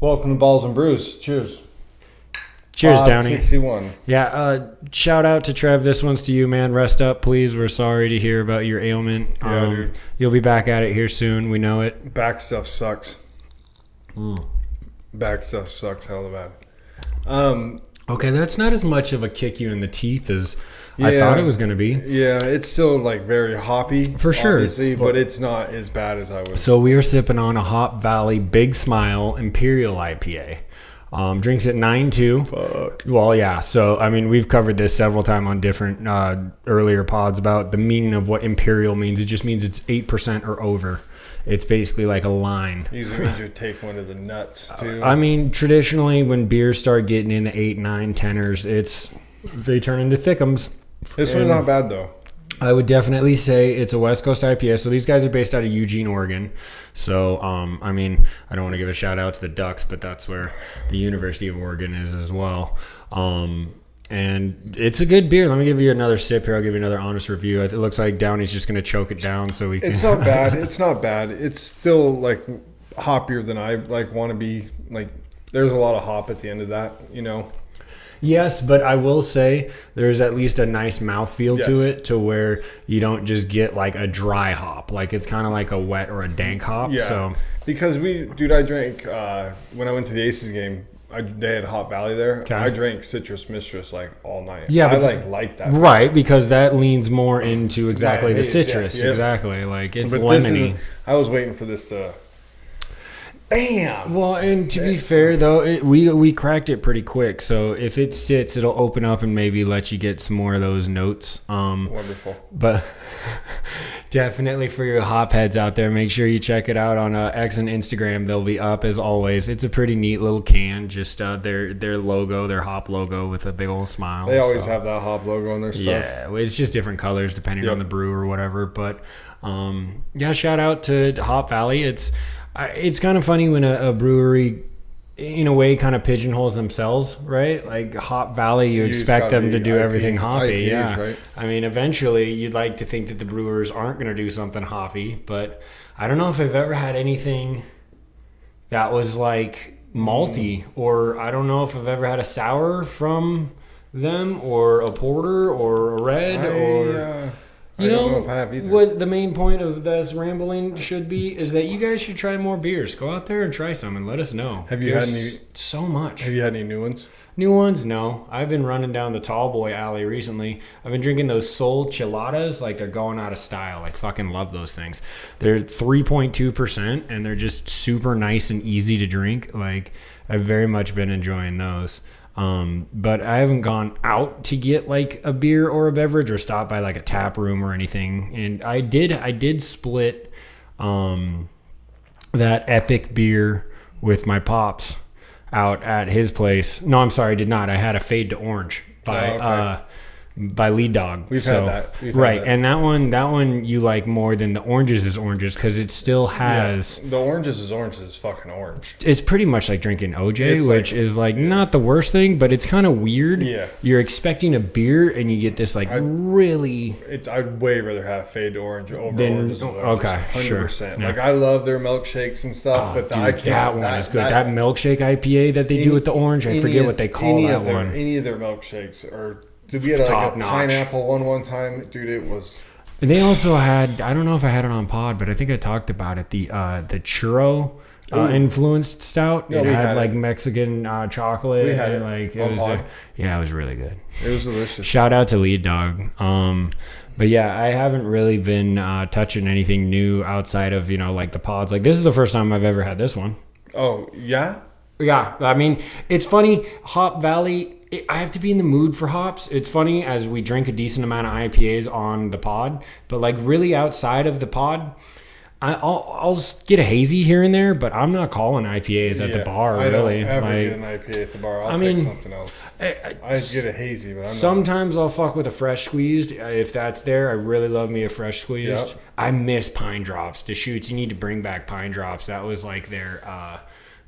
Welcome to Balls and Brews. Cheers. Cheers, Pod Downey. 61. Yeah, shout out to Trev. This one's to you, man. Rest up, please. We're sorry to hear about your ailment. Yeah, dude. You'll be back at it here soon. We know it. Back stuff sucks. Back stuff sucks hella bad. Okay, that's not as much of a kick you in the teeth as I thought it was going to be. Yeah, it's still like very hoppy. For sure. Obviously, but it's not as bad as I was. So we are sipping on a Hop Valley Big Smile Imperial IPA. Drinks at 9.2. Fuck. Well, yeah. So, I mean, we've covered this several times on different earlier pods about the meaning of what Imperial means. It just means it's 8% or over. It's basically like a line. Usually means you take one of the nuts, too. I mean, traditionally, when beers start getting in the 8, 9, 10ers, they turn into thickums. This one's not bad, though. I would definitely say it's a West Coast IPA. So these guys are based out of Eugene, Oregon. So, I mean, I don't want to give a shout out to the Ducks, but that's where the University of Oregon is as well. And it's a good beer. Let me give you another sip here. I'll give you another honest review. It looks like Downey's just going to choke it down so we can. It's not bad. It's not bad. It's still like hoppier than I like want to be. Like, there's a lot of hop at the end of that, you know. Yes, but I will say there's at least a nice mouthfeel to it to where you don't just get like a dry hop. Like it's kind of like a wet or a dank hop. Yeah, so. Because I drank, when I went to the Aces game, they had Hop Valley there. Okay. I drank Citrus Mistress like all night. Yeah, I like that. Right, because that leans more into exactly the citrus. Yeah. Exactly. Like it's but lemony. I was waiting for this to... Bam! Well, and to be fair, though, we cracked it pretty quick. So if it sits, it'll open up and maybe let you get some more of those notes. Wonderful. But definitely for your hop heads out there, make sure you check it out on X and Instagram. They'll be up as always. It's a pretty neat little can. Just their logo, their hop logo with a big old smile. They always have that hop logo on their stuff. Yeah, it's just different colors depending on the brew or whatever. But shout out to Hop Valley. It's kind of funny when a brewery, in a way, kind of pigeonholes themselves, right? Like Hop Valley, you expect them to do everything hoppy. IPAs, right? I mean, eventually, you'd like to think that the brewers aren't going to do something hoppy, but I don't know if I've ever had anything that was like malty, or I don't know if I've ever had a sour from them, or a porter, or a red, I don't know if I have either. What the main point of this rambling should be is that you guys should try more beers. Go out there and try some and let us know. Have you had any? So much. Have you had any new ones? New ones? No. I've been running down the Tall Boy alley recently. I've been drinking those Soul Chiladas like they're going out of style. I fucking love those things. They're 3.2% and they're just super nice and easy to drink. Like I've very much been enjoying those. But I haven't gone out to get like a beer or a beverage or stop by like a tap room or anything. And I did split that epic beer with my pops out at his place. No, I'm sorry, I did not. I had a Fade to Orange by Lead Dog. We've had that. And that one you like more than the Oranges is Oranges because it still has... Yeah, the Oranges is fucking orange. It's pretty much like drinking OJ, which is like not the worst thing, but it's kind of weird. Yeah. You're expecting a beer and you get this like really... I'd way rather have Fade to Orange over Oranges. Okay, 100%. Sure. Like I love their milkshakes and stuff, but I can't... That one is good. That milkshake IPA that they do with the orange, I forget what they call that one. Any of their milkshakes are... Did we get like a pineapple one time? Dude, it was... They also had, I don't know if I had it on pod, but I think I talked about it, the churro influenced stout. No, it had like it. Mexican chocolate. We had and it. Like it was it was really good. It was delicious. Shout out to Lead Dog. But yeah, I haven't really been touching anything new outside of, like the pods. Like this is the first time I've ever had this one. Oh, yeah? Yeah. I mean, it's funny. Hop Valley... I have to be in the mood for hops. It's funny as we drink a decent amount of IPAs on the pod, but like really outside of the pod, I'll get a hazy here and there, but I'm not calling IPAs at the bar. I don't really. ever get an IPA at the bar. I'll pick something else. I get a hazy, but sometimes I'll fuck with a fresh squeezed if that's there. I really love me a fresh squeezed. Yep. I miss Pine Drops. Deschutes, you need to bring back Pine Drops. That was like their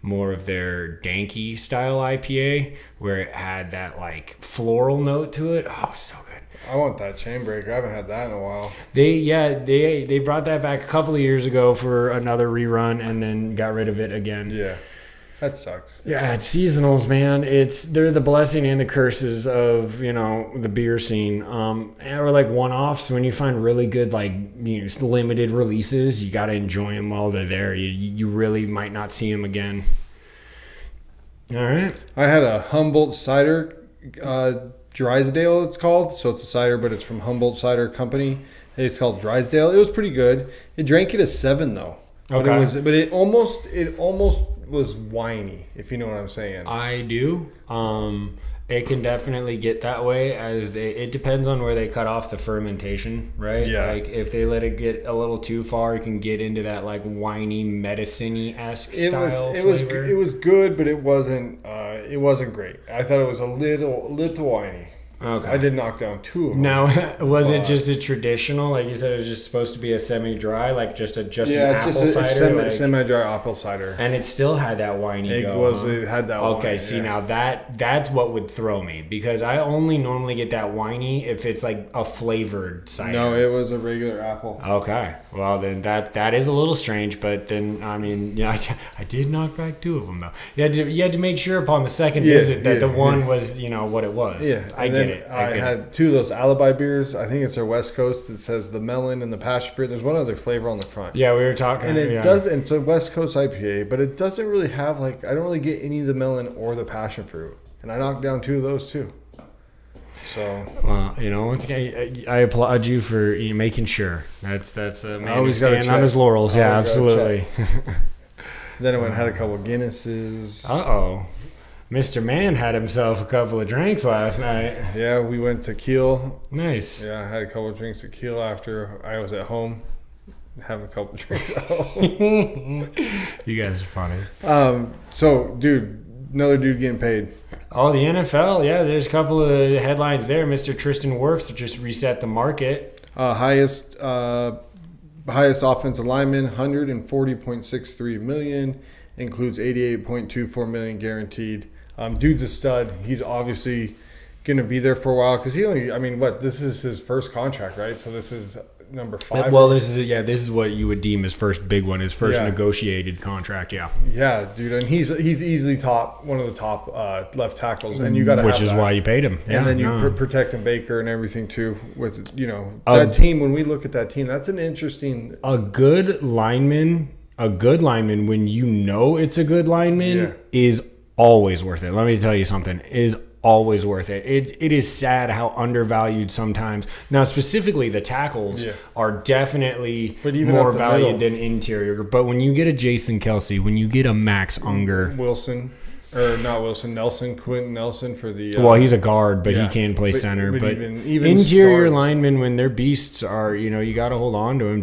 more of their danky style IPA where it had that like floral note to it. Oh, so good. I want that Chainbreaker. I haven't had that in a while. They brought that back a couple of years ago for another rerun and then got rid of it again. Yeah. That sucks. Yeah, it's seasonals, man. They're the blessing and the curses of, the beer scene. Or like one-offs. When you find really good, like, limited releases, you got to enjoy them while they're there. You really might not see them again. All right. I had a Humboldt cider, Drysdale it's called. So it's a cider, but it's from Humboldt Cider Company. It's called Drysdale. It was pretty good. It drank it at 7 though. Okay. But it almost was whiny, if you know what I'm saying. I do. It can definitely get that way it depends on where they cut off the fermentation, right? Yeah. Like if they let it get a little too far, it can get into that like whiny, medicine-y-esque style flavor. It was good, but it wasn't great. I thought it was a little whiny. Okay. I did knock down 2 of them. Now, was it just a traditional, like you said, it was just supposed to be a semi-dry, like just an apple cider? Semi-dry apple cider. And it still had that whiny It had that whiny. Okay, see, now that's what would throw me, because I only normally get that whiny if it's like a flavored cider. No, it was a regular apple. Okay, well then that is a little strange, but then I did knock back 2 of them though. You had to make sure upon the second visit that the one was what it was. Yeah, I get it. I had 2 of those alibi beers. I think it's their West Coast that says the melon and the passion fruit. There's one other flavor on the front. Yeah, we were talking. And it's a West Coast IPA, but it doesn't really have I don't really get any of the melon or the passion fruit. And I knocked down 2 of those too. So, once again, I applaud you for making sure. That's a man who's standing on check. his laurels. Yeah, absolutely. Then I went and had a couple of Guinnesses. Uh-oh. Mr. Man had himself a couple of drinks last night. Yeah, we went to Kiel. Nice. Yeah, I had a couple of drinks at Kiel after I was at home. Having a couple of drinks at home. You guys are funny. So, dude, another dude getting paid. Oh, the NFL. Yeah, there's a couple of headlines there. Mr. Tristan Wirfs just reset the market. Highest offensive lineman, $140.63 million. Includes $88.24 million guaranteed. Dude's a stud. He's obviously going to be there for a while because this is his first contract, right? So this is number 5. Well, this is what you would deem his first big one, his first negotiated contract. Yeah. Yeah, dude, and he's easily one of the top left tackles, and you got to which is why you paid him. Yeah, and then you protect him Baker and everything too. With that team, when we look at that team, that's an interesting. A good lineman, when it's a good lineman, is always worth it. Let me tell you something. Is always worth it. It is sad how undervalued sometimes. Now, specifically, the tackles are definitely more valued than interior. But when you get a Jason Kelsey, when you get a Max Unger, Quentin Nelson for the. Well, he's a guard, but he can play center. But even interior linemen, when they're beasts, are you got to hold on to them.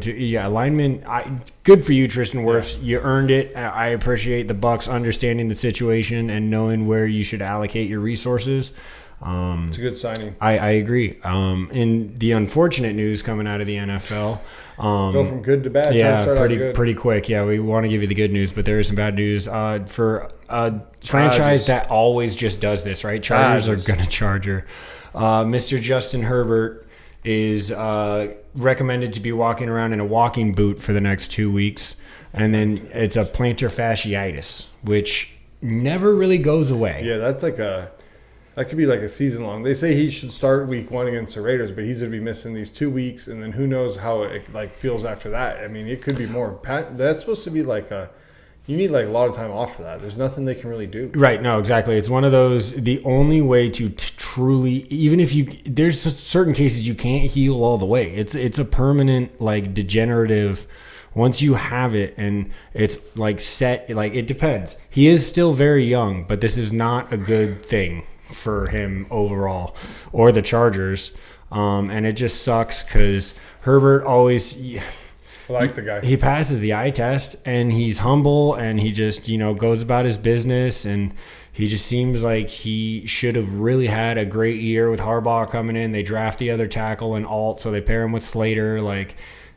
Linemen. Good for you, Tristan Wirfs. You earned it. I appreciate the Bucs understanding the situation and knowing where you should allocate your resources. It's a good signing. I agree. In the unfortunate news coming out of the NFL, go from good to bad. Yeah, pretty quick. Yeah, we want to give you the good news, but there is some bad news for a franchise that always just does this. Right, Chargers are gonna Charger. Mr. Justin Herbert is recommended to be walking around in a walking boot for the next 2 weeks, and then it's a plantar fasciitis, which never really goes away. Yeah, that's that could be like a season long. They say he should start week 1 against the Raiders, but he's going to be missing these 2 weeks, and then who knows how it feels after that. I mean, it could be more. That's supposed to be you need a lot of time off for that. There's nothing they can really do. Right. No, exactly. It's one of those, the only way to truly, even if there's certain cases you can't heal all the way. It's a permanent, degenerative. Once you have it and it's set, it depends. He is still very young, but this is not a good thing for him overall or the Chargers. And it just sucks because Herbert always... I like the guy. He passes the eye test, and he's humble, and he just, goes about his business, and he just seems like he should have really had a great year with Harbaugh coming in. They draft the other tackle and alt, so they pair him with Slater.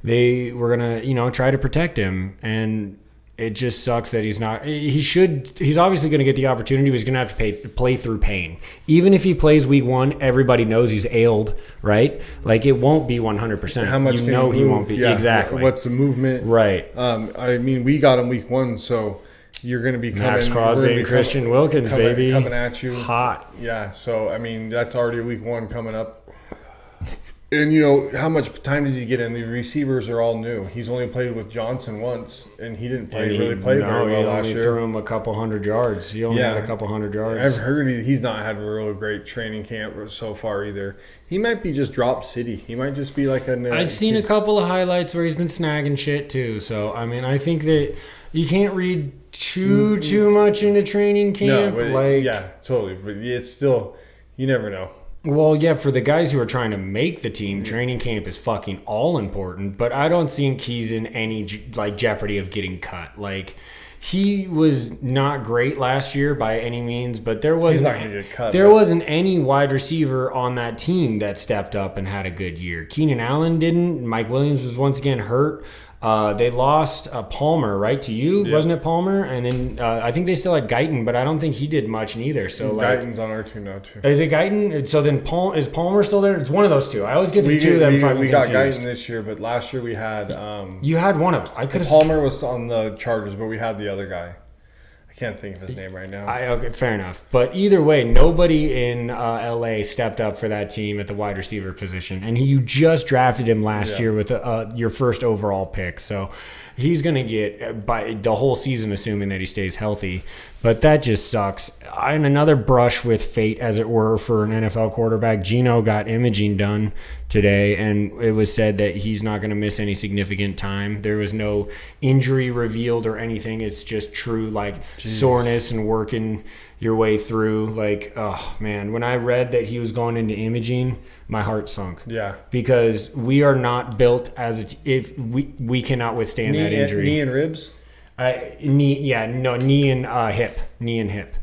They were going to, try to protect him, and it just sucks that he's not. He's obviously going to get the opportunity. He's going to have to play through pain. Even if he plays week 1, everybody knows he's ailed, right? It won't be 100%. How much he won't be. Yeah, exactly. What's the movement? Right. We got him week 1, so you're going to be coming. Max Crosby and Christian Wilkins, baby. Coming at you. Hot. Yeah, so, I mean, that's already week 1 coming up. And, you know, how much time does he get in? The receivers are all new. He's only played with Johnson once, and he didn't play very well last year. He threw him a couple hundred yards. He only had a couple hundred yards. I've heard he's not had a really great training camp so far either. He might be just drop city. He might just be like a... I've seen a couple of highlights where he's been snagging shit too. So, I mean, I think that you can't read too much into training camp. No, but yeah, totally. But it's still... You never know. Well, yeah, for the guys who are trying to make the team, training camp is fucking all important. But I don't think he's in any jeopardy of getting cut. Like, he was not great last year by any means, but there wasn't any wide receiver on that team that stepped up and had a good year. Keenan Allen didn't. Mike Williams was once again hurt. They lost Palmer, right, to you, wasn't it, Palmer? And then I think they still had Guyton, but I don't think he did much neither. So Guyton's on our team now too. Is it Guyton? So then is Palmer still there? It's one of those two. I always get the two of them. We got Guyton this year, but last year we had. You had one of them. Palmer was on the Chargers, but we had the other guy. I can't think of his name right now. Okay, fair enough. But either way, nobody in LA stepped up for that team at the wide receiver position. And you just drafted him last year with your first overall pick. So he's going to get by the whole season, assuming that he stays healthy. But that just sucks. And another brush with fate, as it were, for an NFL quarterback. Geno got imaging done today, and it was said that he's not going to miss any significant time. There was no injury revealed or anything. It's just true, soreness and working your way through. Oh, man. When I read that he was going into imaging, my heart sunk. Yeah. Because we are not built if we cannot withstand that injury. Knee and ribs? Knee and hip.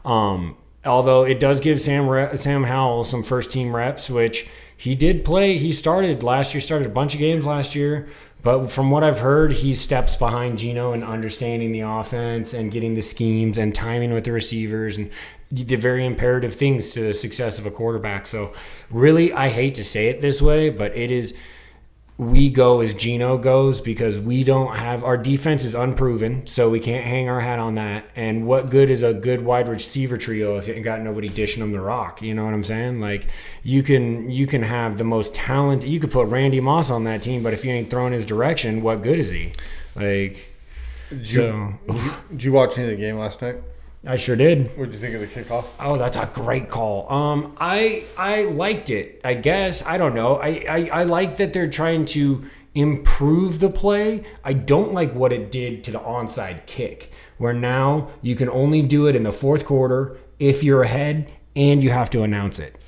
Although it does give Sam Howell some first team reps, which he did play. He started last year, started a bunch of games last year. But from what I've heard, he steps behind Geno in understanding the offense and getting the schemes and timing with the receivers and the very imperative things to the success of a quarterback. So really, I hate to say it this way, but it is. We go as Geno goes because we don't have our defense is unproven, so we can't hang our hat on that. And what good is a good wide receiver trio if you ain't got nobody dishing them the rock? You know what I'm saying? You can have the most talent. You could put Randy Moss on that team, but if you ain't throwing his direction, what good is he? Did you watch any of the game last night? I sure did. What did you think of the kickoff? Oh, that's a great call. I liked it, I guess. I don't know. I like that they're trying to improve the play. I don't like what it did to the onside kick, where now you can only do it in the fourth quarter if you're ahead and you have to announce it.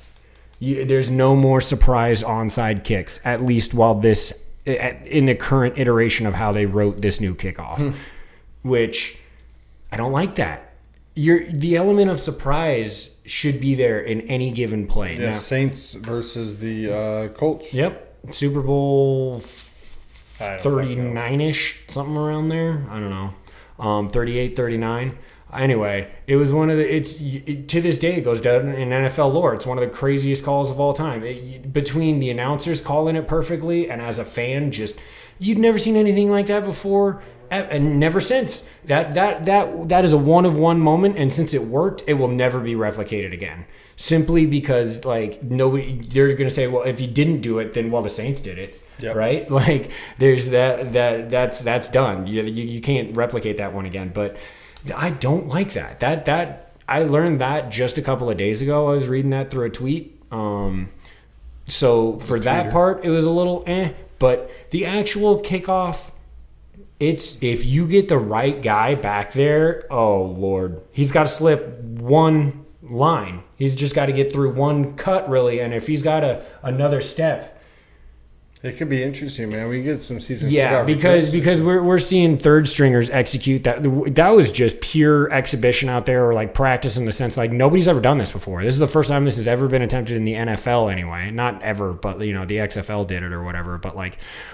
There's no more surprise onside kicks, at least while in the current iteration of how they wrote this new kickoff, which I don't like that. The element of surprise should be there in any given play. Yeah, now, Saints versus the Colts. Yep. Super Bowl 39-ish, something around there. I don't know. 38, 39. Anyway, it was one of the. To this day, it goes down in NFL lore. It's one of the craziest calls of all time. Between the announcers calling it perfectly and as a fan, you'd never seen anything like that before. And never since. That is a one-of-one moment, and since it worked, it will never be replicated again. Simply because nobody, they're gonna say, well, if you didn't do it, then the Saints did it, right? There's that's done. You can't replicate that one again. But I don't like that. That I learned that just a couple of days ago. I was reading that through a tweet. So for that part, it was a little but the actual kickoff. If you get the right guy back there, oh Lord, he's got to slip one line. He's just got to get through one cut, really. And if he's got another step, it could be interesting, man. We get some season. Yeah, because we're seeing third stringers execute that. That was just pure exhibition out there, or practice in the sense nobody's ever done this before. This is the first time this has ever been attempted in the NFL, anyway. Not ever, but the XFL did it or whatever. But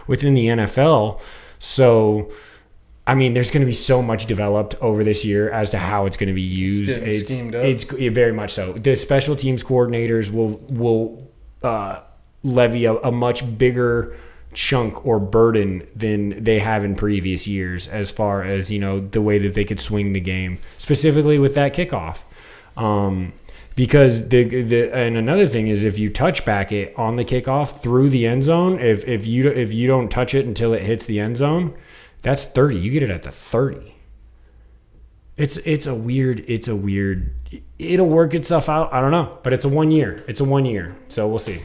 within the NFL. So, I mean, there's going to be so much developed over this year as to how it's going to be used. It's very much so. The special teams coordinators will levy a much bigger chunk or burden than they have in previous years as far as, you know, the way that they could swing the game, specifically with that kickoff. Because and another thing is, if you touch back it on the kickoff through the end zone, if you don't touch it until it hits the end zone, that's 30. You get it at the 30. It's a weird. It'll work itself out. I don't know, but it's a 1 year. So we'll see.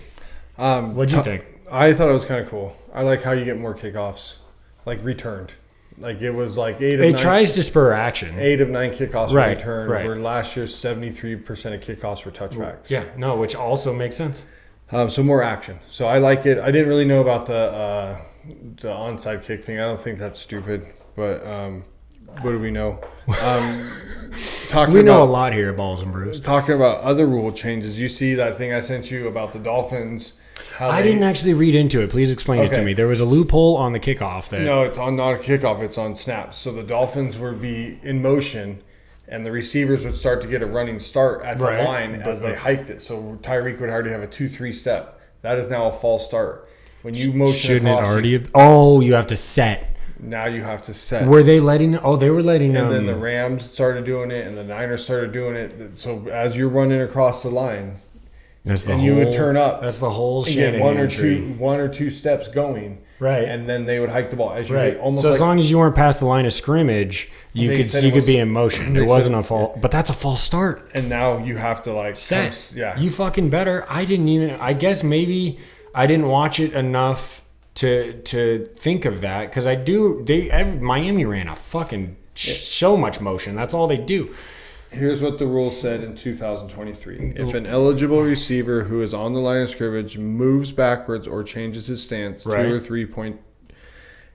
What'd you think? I thought it was kind of cool. I like how you get more kickoffs, like returned. Like it was like 8 of 9. It tries to spur action. 8 of 9 kickoffs were returned. Right. Where last year 73% of kickoffs were touchbacks. Yeah, no, which also makes sense. So more action. So I like it. I didn't really know about the onside kick thing. I don't think that's stupid, but what do we know? We know a lot here at Balls and Brews. Talking about other rule changes, you see that thing I sent you about the Dolphins. I didn't actually read into it. Please explain it to me. There was a loophole on the kickoff. No, it's not a kickoff. It's on snaps. So the Dolphins would be in motion, and the receivers would start to get a running start at the line as they hiked it. So Tyreek would already have a 2-3 step. That is now a false start. When you motion Shouldn't across, it already have? Oh, you have to set. Now you have to set. Were they letting? Oh, they were letting. And then the Rams started doing it, and the Niners started doing it. So as you're running across the line, you would turn up. That's the whole shit. Get one or two steps going, right? And then they would hike the ball as you almost. So as long as you weren't past the line of scrimmage, you could be in motion. It wasn't a false, but that's a false start. And now you have to like set. You fucking better. I didn't even. I guess maybe I didn't watch it enough to think of that, because Miami ran a fucking so much motion. That's all they do. Here's what the rule said in 2023. If an eligible receiver who is on the line of scrimmage moves backwards or changes his stance 2 or 3 point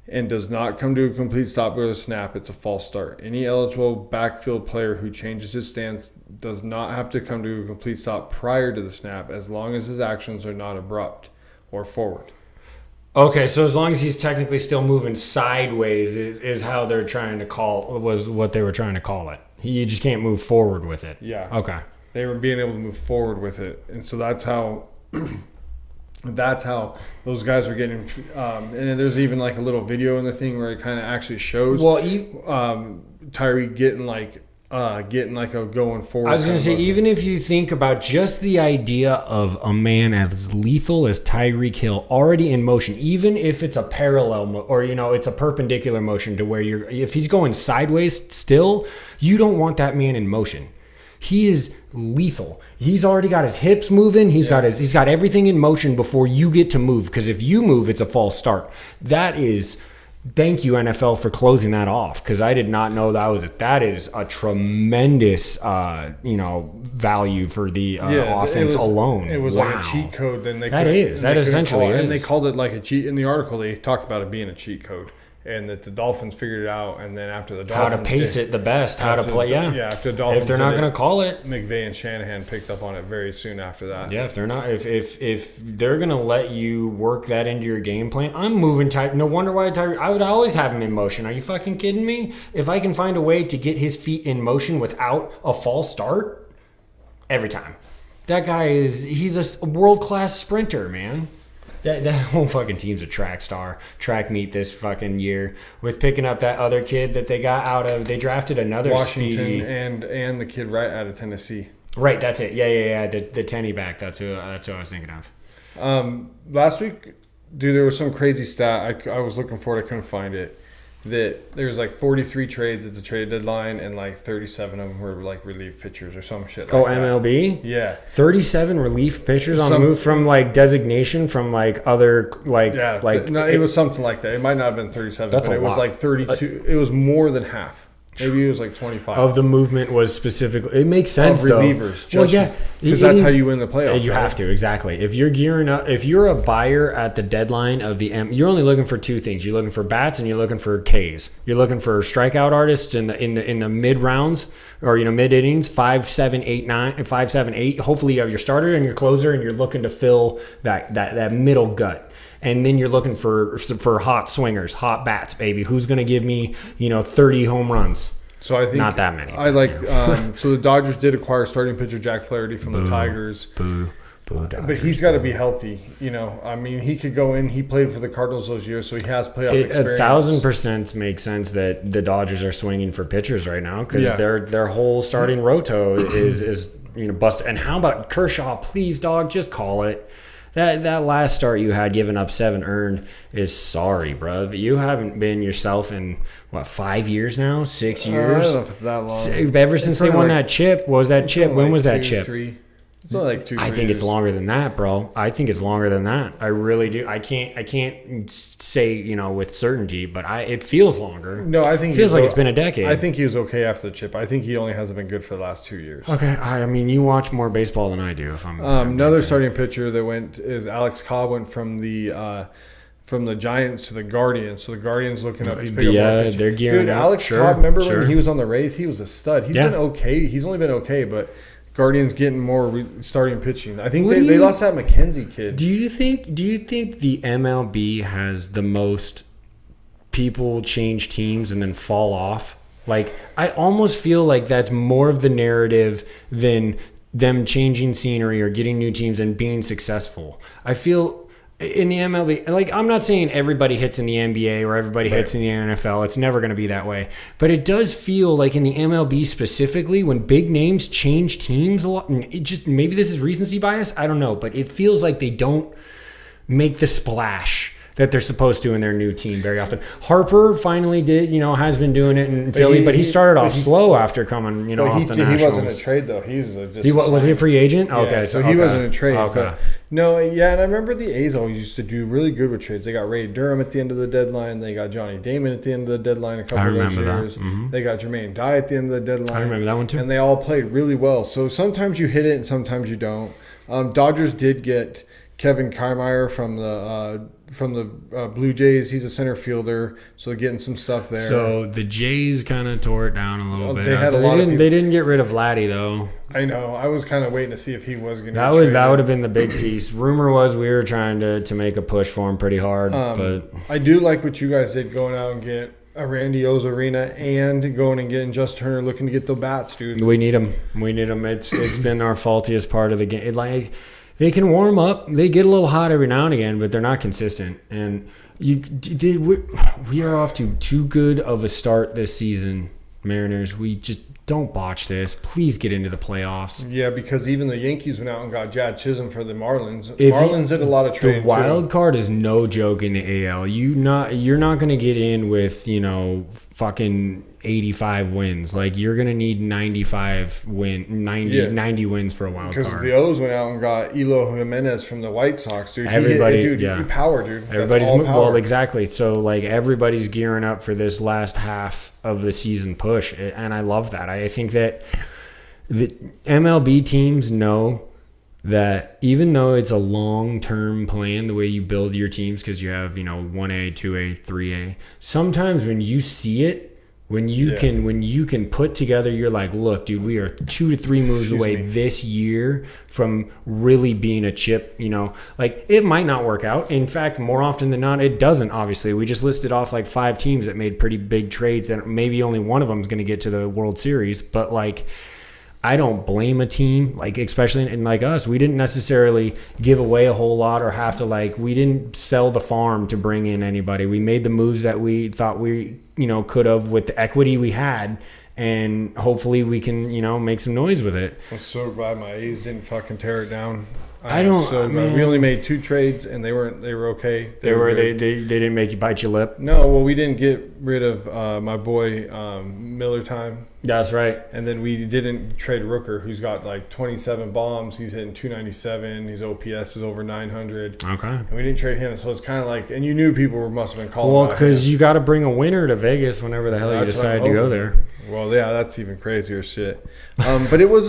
and does not come to a complete stop with a snap, it's a false start. Any eligible backfield player who changes his stance does not have to come to a complete stop prior to the snap, as long as his actions are not abrupt or forward. Okay, so as long as he's technically still moving sideways is how they're trying to was what they were trying to call it. You just can't move forward with it. Yeah. Okay. They were being able to move forward with it, and so that's how those guys were getting. And then there's even like a little video in the thing where it kind of actually shows Tyreek getting a going forward. I was going to say, even if you think about just the idea of a man as lethal as Tyreek Hill already in motion, even if it's a parallel or it's a perpendicular motion to where if he's going sideways still, you don't want that man in motion. He is lethal. He's already got his hips moving. He's got everything in motion before you get to move, because if you move, it's a false start. Thank you, NFL, for closing that off, because I did not know that was it. That is a tremendous, value for the offense alone. It was like a cheat code. Then that essentially is. And they called it like a cheat. In the article, they talked about it being a cheat code, and that the Dolphins figured it out. And then after the Dolphins, how to pace it the best, how to play. After the Dolphins, if they're not going to call it, McVay and Shanahan picked up on it very soon after that. Yeah, if they're not, if they're going to let you work that into your game plan, I'm moving Tyreek. No wonder why I would always have him in motion. Are you fucking kidding me? If I can find a way to get his feet in motion without a false start, every time. That guy he's a world-class sprinter, man. That whole fucking team's a track meet this fucking year, with picking up that other kid that they got out of. They drafted another Washington speedy, and the kid right out of Tennessee. Right, that's it. Yeah. The Tenny back. That's who I was thinking of. Last week, dude, there was some crazy stat. I was looking for it. I couldn't find it. That there was like 43 trades at the trade deadline, and like 37 of them were like relief pitchers or some shit. Like that. MLB? Yeah. 37 relief pitchers on the move from like designation from like other it was something like that. It might not have been 37, but it was like 32. It was more than half. Maybe it was like 25. Of the movement was specifically. It makes sense, of relievers, though. Well, yeah. Because that's how you win the playoffs. You have to, exactly. If you're gearing up, if you're a buyer at the deadline of you're only looking for two things. You're looking for bats and you're looking for Ks. You're looking for strikeout artists in the mid rounds, or mid innings, 5, 7, 8, 9, 5, 7, 8. Hopefully you have your starter and your closer, and you're looking to fill that middle gut. And then you're looking for hot swingers, hot bats, baby. Who's going to give me, 30 home runs? So I think not that many. I like. So the Dodgers did acquire starting pitcher Jack Flaherty from the Tigers. Boo. But he's got to be healthy. You know, I mean, he could go in. He played for the Cardinals those years, so he has playoff experience. 1,000% makes sense that the Dodgers are swinging for pitchers right now because their whole starting roto is busted. And how about Kershaw? Please, dog, just call it. That last start you had, giving up 7 earned, is sorry, bruv. You haven't been yourself in, 5 years now? 6 years? I don't know if it's that long. Ever since they won that chip. What was that chip? When was that chip? 3. It's only like 2 I think years. it's longer than that, bro. I think it's longer than that. I really do. I can't say, with certainty, but it feels longer. No, I think it feels like it's been a decade. I think he was okay after the chip. I think he only hasn't been good for the last 2 years. Okay, I mean, you watch more baseball than I do. If I'm another starting pitcher that went is Alex Cobb went from the Giants to the Guardians. So the Guardians looking up to pick up more pitching. They're gearing up. Alex Cobb, remember when he was on the Rays? He was a stud. He's been okay. He's only been okay, but Guardians getting more starting pitching. I think they lost that McKenzie kid. Do you think the MLB has the most people change teams and then fall off? Like, I almost feel like that's more of the narrative than them changing scenery or getting new teams and being successful. I feel in the MLB, like, I'm not saying everybody hits in the NBA or everybody hits in the NFL. It's never going to be that way. But it does feel like in the MLB specifically, when big names change teams a lot, and it just, maybe this is recency bias, I don't know, but it feels like they don't make the splash that they're supposed to in their new team very often. Harper finally did, has been doing it in Philly, but he started off slow after coming, off the Nationals. He wasn't a trade, though. Was he a free agent? Yeah, okay, so he wasn't a trade. Okay. No, and I remember the A's always used to do really good with trades. They got Ray Durham at the end of the deadline. They got Johnny Damon at the end of the deadline a couple of those years. Mm-hmm. They got Jermaine Dye at the end of the deadline. I remember that one too. And they all played really well. So sometimes you hit it and sometimes you don't. Dodgers did get Kevin Kiermaier from the Blue Jays. He's a center fielder, so they're getting some stuff there. So the Jays kind of tore it down a little bit. They didn't get rid of Laddie though. I know. I was kind of waiting to see if he was going to. That would have been the big piece. Rumor was we were trying to make a push for him pretty hard, but I do like what you guys did going out and get a Randy Ozarena and going and getting Just Turner looking to get the bats, dude. We need him. It's been our faultiest part of the game. They can warm up. They get a little hot every now and again, but they're not consistent. And we are off to too good of a start this season, Mariners. We just don't botch this. Please get into the playoffs. Yeah, because even the Yankees went out and got Jad Chisholm for the Marlins. Marlins did a lot of trading. The wild card is no joke in the AL. You're not going to get in with fucking 85 wins. Like, you're going to need 90 wins for a wild card. Because the O's went out and got Eloy Jimenez from the White Sox, dude. He power, dude. Everybody's well, exactly. So, like, everybody's gearing up for this last half of the season push, and I love that. I think that the MLB teams know that even though it's a long-term plan, the way you build your teams, because you have 1A, 2A, 3A, sometimes when you see it, when you can put together, you're like, look, dude, we are 2 to 3 moves away this year from really being a chip. Like, it might not work out. In fact, more often than not, it doesn't. Obviously, we just listed off like 5 teams that made pretty big trades, and maybe only one of them is going to get to the World Series. But like, I don't blame a team, like, especially in like us. We didn't necessarily give away a whole lot or have to, like, we didn't sell the farm to bring in anybody. We made the moves that we thought we, could have with the equity we had, and hopefully we can, make some noise with it. I'm so glad my A's didn't fucking tear it down. Man. We only made 2 trades, and they were okay. They didn't make you bite your lip. No, well, we didn't get rid of my boy Miller Time. That's right. And then we didn't trade Rooker, who's got like 27 bombs. He's hitting 297. His OPS is over 900. Okay. And we didn't trade him, so it's kind of like, and you knew people must have been calling. Well, because you got to bring a winner to Vegas whenever the hell you decide to go there. Well, yeah, that's even crazier shit. But it was,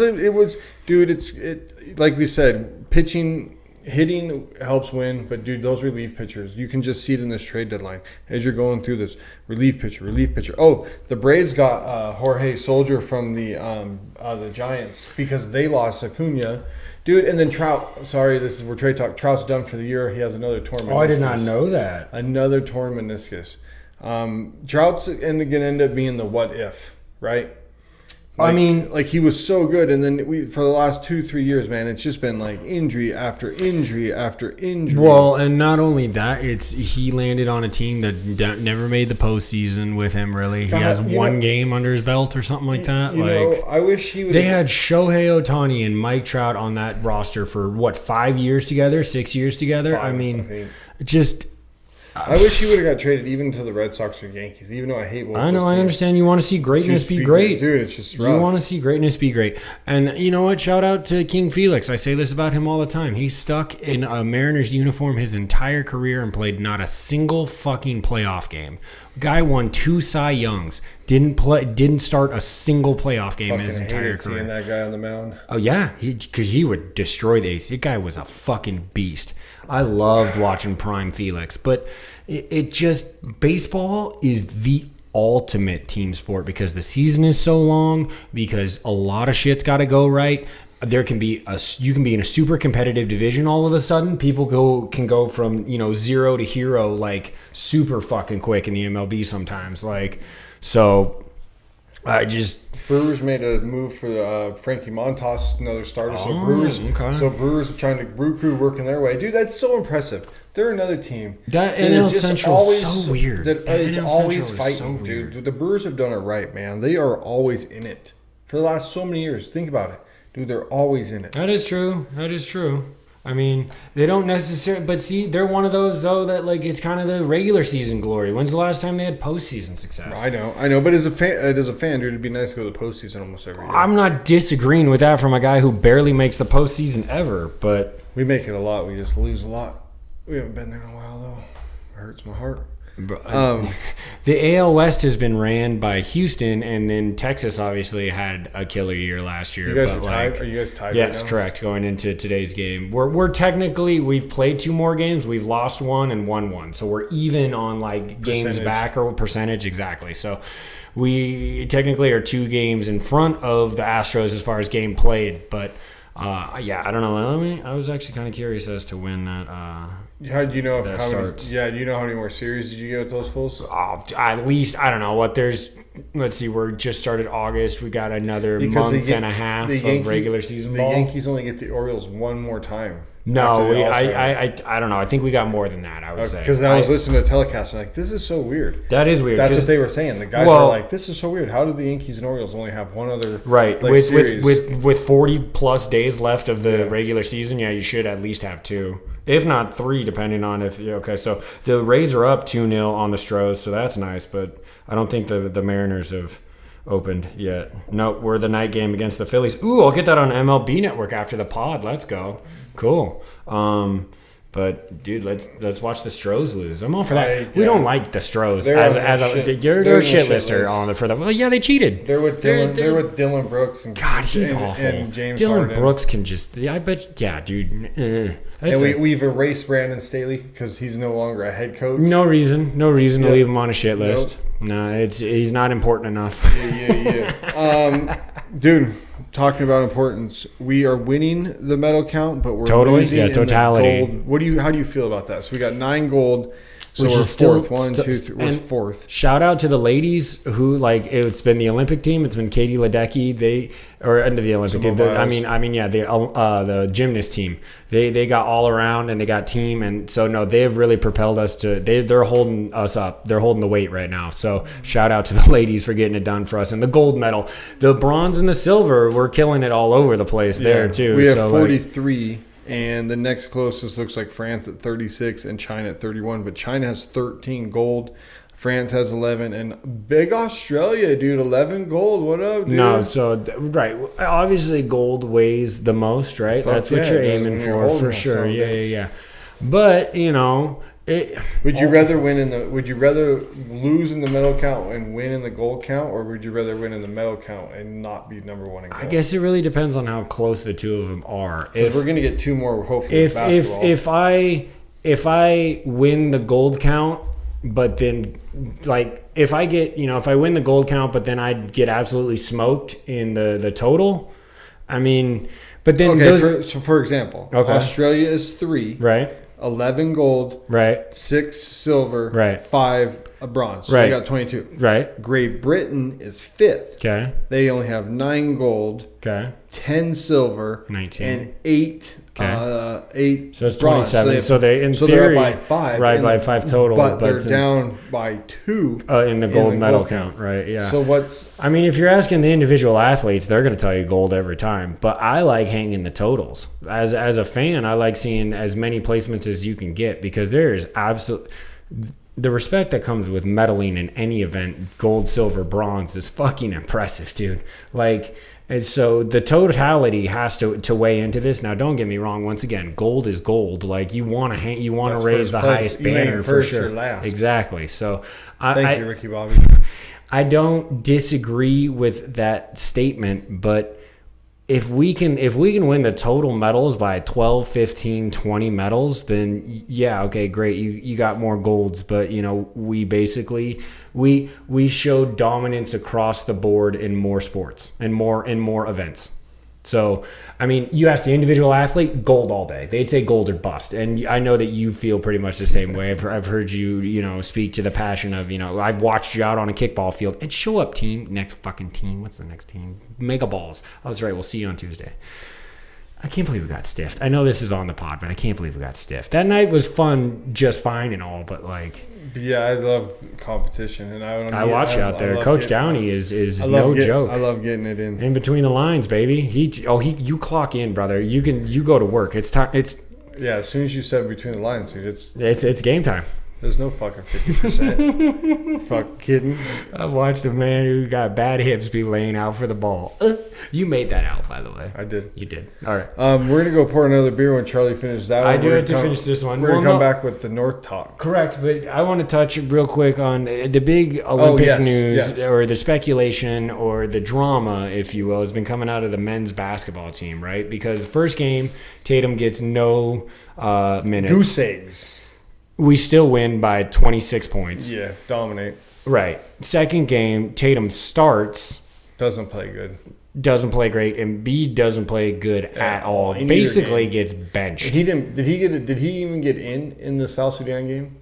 dude. It like we said, pitching, hitting helps win. But dude, those relief pitchers, you can just see it in this trade deadline as you're going through this relief pitcher. Oh, the Braves got Jorge Soldier from the Giants because they lost Acuna. Dude, and then Trout. Sorry, this is where trade talk. Trout's done for the year. He has another torn meniscus. Oh, I did not know that. Another torn meniscus. Trout's going to end up being the what if, right? Like, I mean, like he was so good, and then for the last 2-3 years, man, it's just been like injury after injury after injury. Well, and not only that, he landed on a team that never made the postseason with him. Really, he has one game under his belt or something like that. I wish he would. They had Shohei Ohtani and Mike Trout on that roster for 5 years together, 6 years together. I mean, just. I wish he would have got traded even to the Red Sox or Yankees, even though I hate both. I know, I understand. You want to see greatness be great. Dude, it's just rough. You want to see greatness be great. And you know what? Shout out to King Felix. I say this about him all the time. He's stuck in a Mariners uniform his entire career and played not a single fucking playoff game. Guy won 2 Cy Youngs. Didn't start a single playoff game in his entire career. Seeing that guy on the mound. Oh yeah, because he would destroy the AC. That guy was a fucking beast. I loved watching Prime Felix, but it just baseball is the ultimate team sport because the season is so long, because a lot of shit's got to go right. You can be in a super competitive division all of a sudden. People can go from 0 to hero like super fucking quick in the MLB sometimes. Brewers made a move for Frankie Montas, another starter. So Brewers are trying to Brew Crew working their way. Dude, that's so impressive. They're another team. That NL Central is so weird. That is always fighting, dude. The Brewers have done it right, man. They are always in it for the last so many years. Think about it, dude. They're always in it. That is true. I mean, they don't necessarily, but see, they're one of those though that it's kind of the regular season glory. When's the last time they had postseason success? I know, but as a fan, dude, it'd be nice to go to the postseason almost every year. I'm not disagreeing with that from a guy who barely makes the postseason ever, but we make it a lot. We just lose a lot. We haven't been there in a while though. It hurts my heart. The AL West has been ran by Houston, and then Texas obviously had a killer year last year. You guys are tied? Are you guys tied? Yes, right now? correct. Going into today's game, we're technically we've played 2 more games. We've lost 1 and won 1, so we're even on games back or percentage exactly. So we technically are 2 games in front of the Astros as far as game played, but. I don't know. I was actually kind of curious as to when that. How do you know that starts? Do you know how many more series did you get with those fools? At least I don't know what there's. Let's see. We're just started August. We got another month and a half of regular season ball. The Yankees only get the Orioles one more time. No, I don't know. I think we got more than that. I would say because I was listening to the telecast and this is so weird. That is weird. That's what they were saying. The guys were like, "This is so weird. How did the Yankees and Orioles only have one other series?" with 40 plus days left of the regular season? Yeah, you should at least have 2, if not 3, depending on if okay. So the Rays are up 2-0 on the Stros, so that's nice. But I don't think the Mariners have opened yet. No, we're the night game against the Phillies. Ooh, I'll get that on MLB Network after the pod. Let's go. Cool. But dude, let's watch the Stros lose. I'm all for that. We don't like the Stros you're a shit lister on for them. Well, yeah, they cheated. They're with Dylan Brooks and God, he's awful. And James Dylan Harden. Brooks can just. I bet. Yeah, dude. And we've erased Brandon Staley because he's no longer a head coach. No reason to leave him on a shit list. No, he's not important enough. Yeah. Dude, talking about importance, we are winning the medal count, but we're losing in totality. The gold. How do you feel about that? So we got 9 gold. So we're fourth. 1, 2, 3. We're fourth. Shout out to the ladies who it's been the Olympic team. It's been Katie Ledecky. Under the Olympic team. The gymnast team. They got all around and they got team, and so no, they have really propelled us to. They're holding us up. They're holding the weight right now. So shout out to the ladies for getting it done for us. And the gold medal, the bronze and the silver, we're killing it all over the place there too. We have 43. And the next closest looks like France at 36 and China at 31. But China has 13 gold. France has 11. And big Australia, dude, 11 gold. What up, dude? No, so, right. Obviously, gold weighs the most, right? That's what you're aiming for sure. Yeah. But, would you rather lose in the medal count and win in the gold count, or would you rather win in the medal count and not be number 1 in gold? I guess it really depends on how close the 2 of them are. Because we're going to get 2 more, hopefully, with basketball. If I win the gold count, but then if I win the gold count, but then I'd get absolutely smoked in the total. I mean, but then so for example, Australia is 3, right? 11 gold, Right. 6 silver, Right. 5 bronze. So Right. they got 22. Right. Great Britain is 5th. Okay. They only have 9 gold, Okay. 10 silver, 19. and 8 8 So it's bronze. 27. So they, in so theory, they're up by 5. right, by 5 total. But they're since, down by 2 in the gold medal gold count. Right, yeah. So what's... I mean, if you're asking the individual athletes, they're going to tell you gold every time. But I like hanging the totals. As a fan, I like seeing as many placements as you can get because there is absolute... The respect that comes with medaling in any event, gold, silver, bronze, is fucking impressive, dude. Like... And so the totality has to weigh into this. Now, don't get me wrong. Once again, gold is gold. Like you want to raise the highest banner for sure. Exactly. So, thank you, Ricky Bobby. I don't disagree with that statement, but if we can win the total medals by 12, 15, 20 medals, then yeah, okay, great. You got more golds, but we basically we showed dominance across the board in more sports and more events. So, I mean, you ask the individual athlete, gold all day. They'd say gold or bust. And I know that you feel pretty much the same way. I've heard you, speak to the passion of, I've watched you out on a kickball field. And show up, team. Next fucking team. What's the next team? Mega Balls. Oh, that's right. We'll see you on Tuesday. I can't believe we got stiffed. I know this is on the pod, but I can't believe we got stiffed. That night was fun just fine and all, but like... Yeah, I love competition, and I watch you out there. Coach Downey is no joke. I love getting it in between the lines, baby. You clock in, brother. You go to work. It's time. Yeah. As soon as you said between the lines, dude, it's game time. There's no fucking 50%. Fuck kidding. I watched a man who got bad hips be laying out for the ball. You made that out, by the way. I did. You did. All right. We're gonna go pour another beer when Charlie finishes that one. I do have to finish this one. We're gonna come back with the North talk. Correct, but I want to touch real quick on the big Olympic news, or the speculation, or the drama, if you will, has been coming out of the men's basketball team, right? Because the first game, Tatum gets no minutes. Goose eggs. We still win by 26 points. Yeah, dominate. Right. Second game, Tatum starts. Doesn't play good. Doesn't play great. Embiid doesn't play good at all. Basically gets benched. Did he even get in the South Sudan game?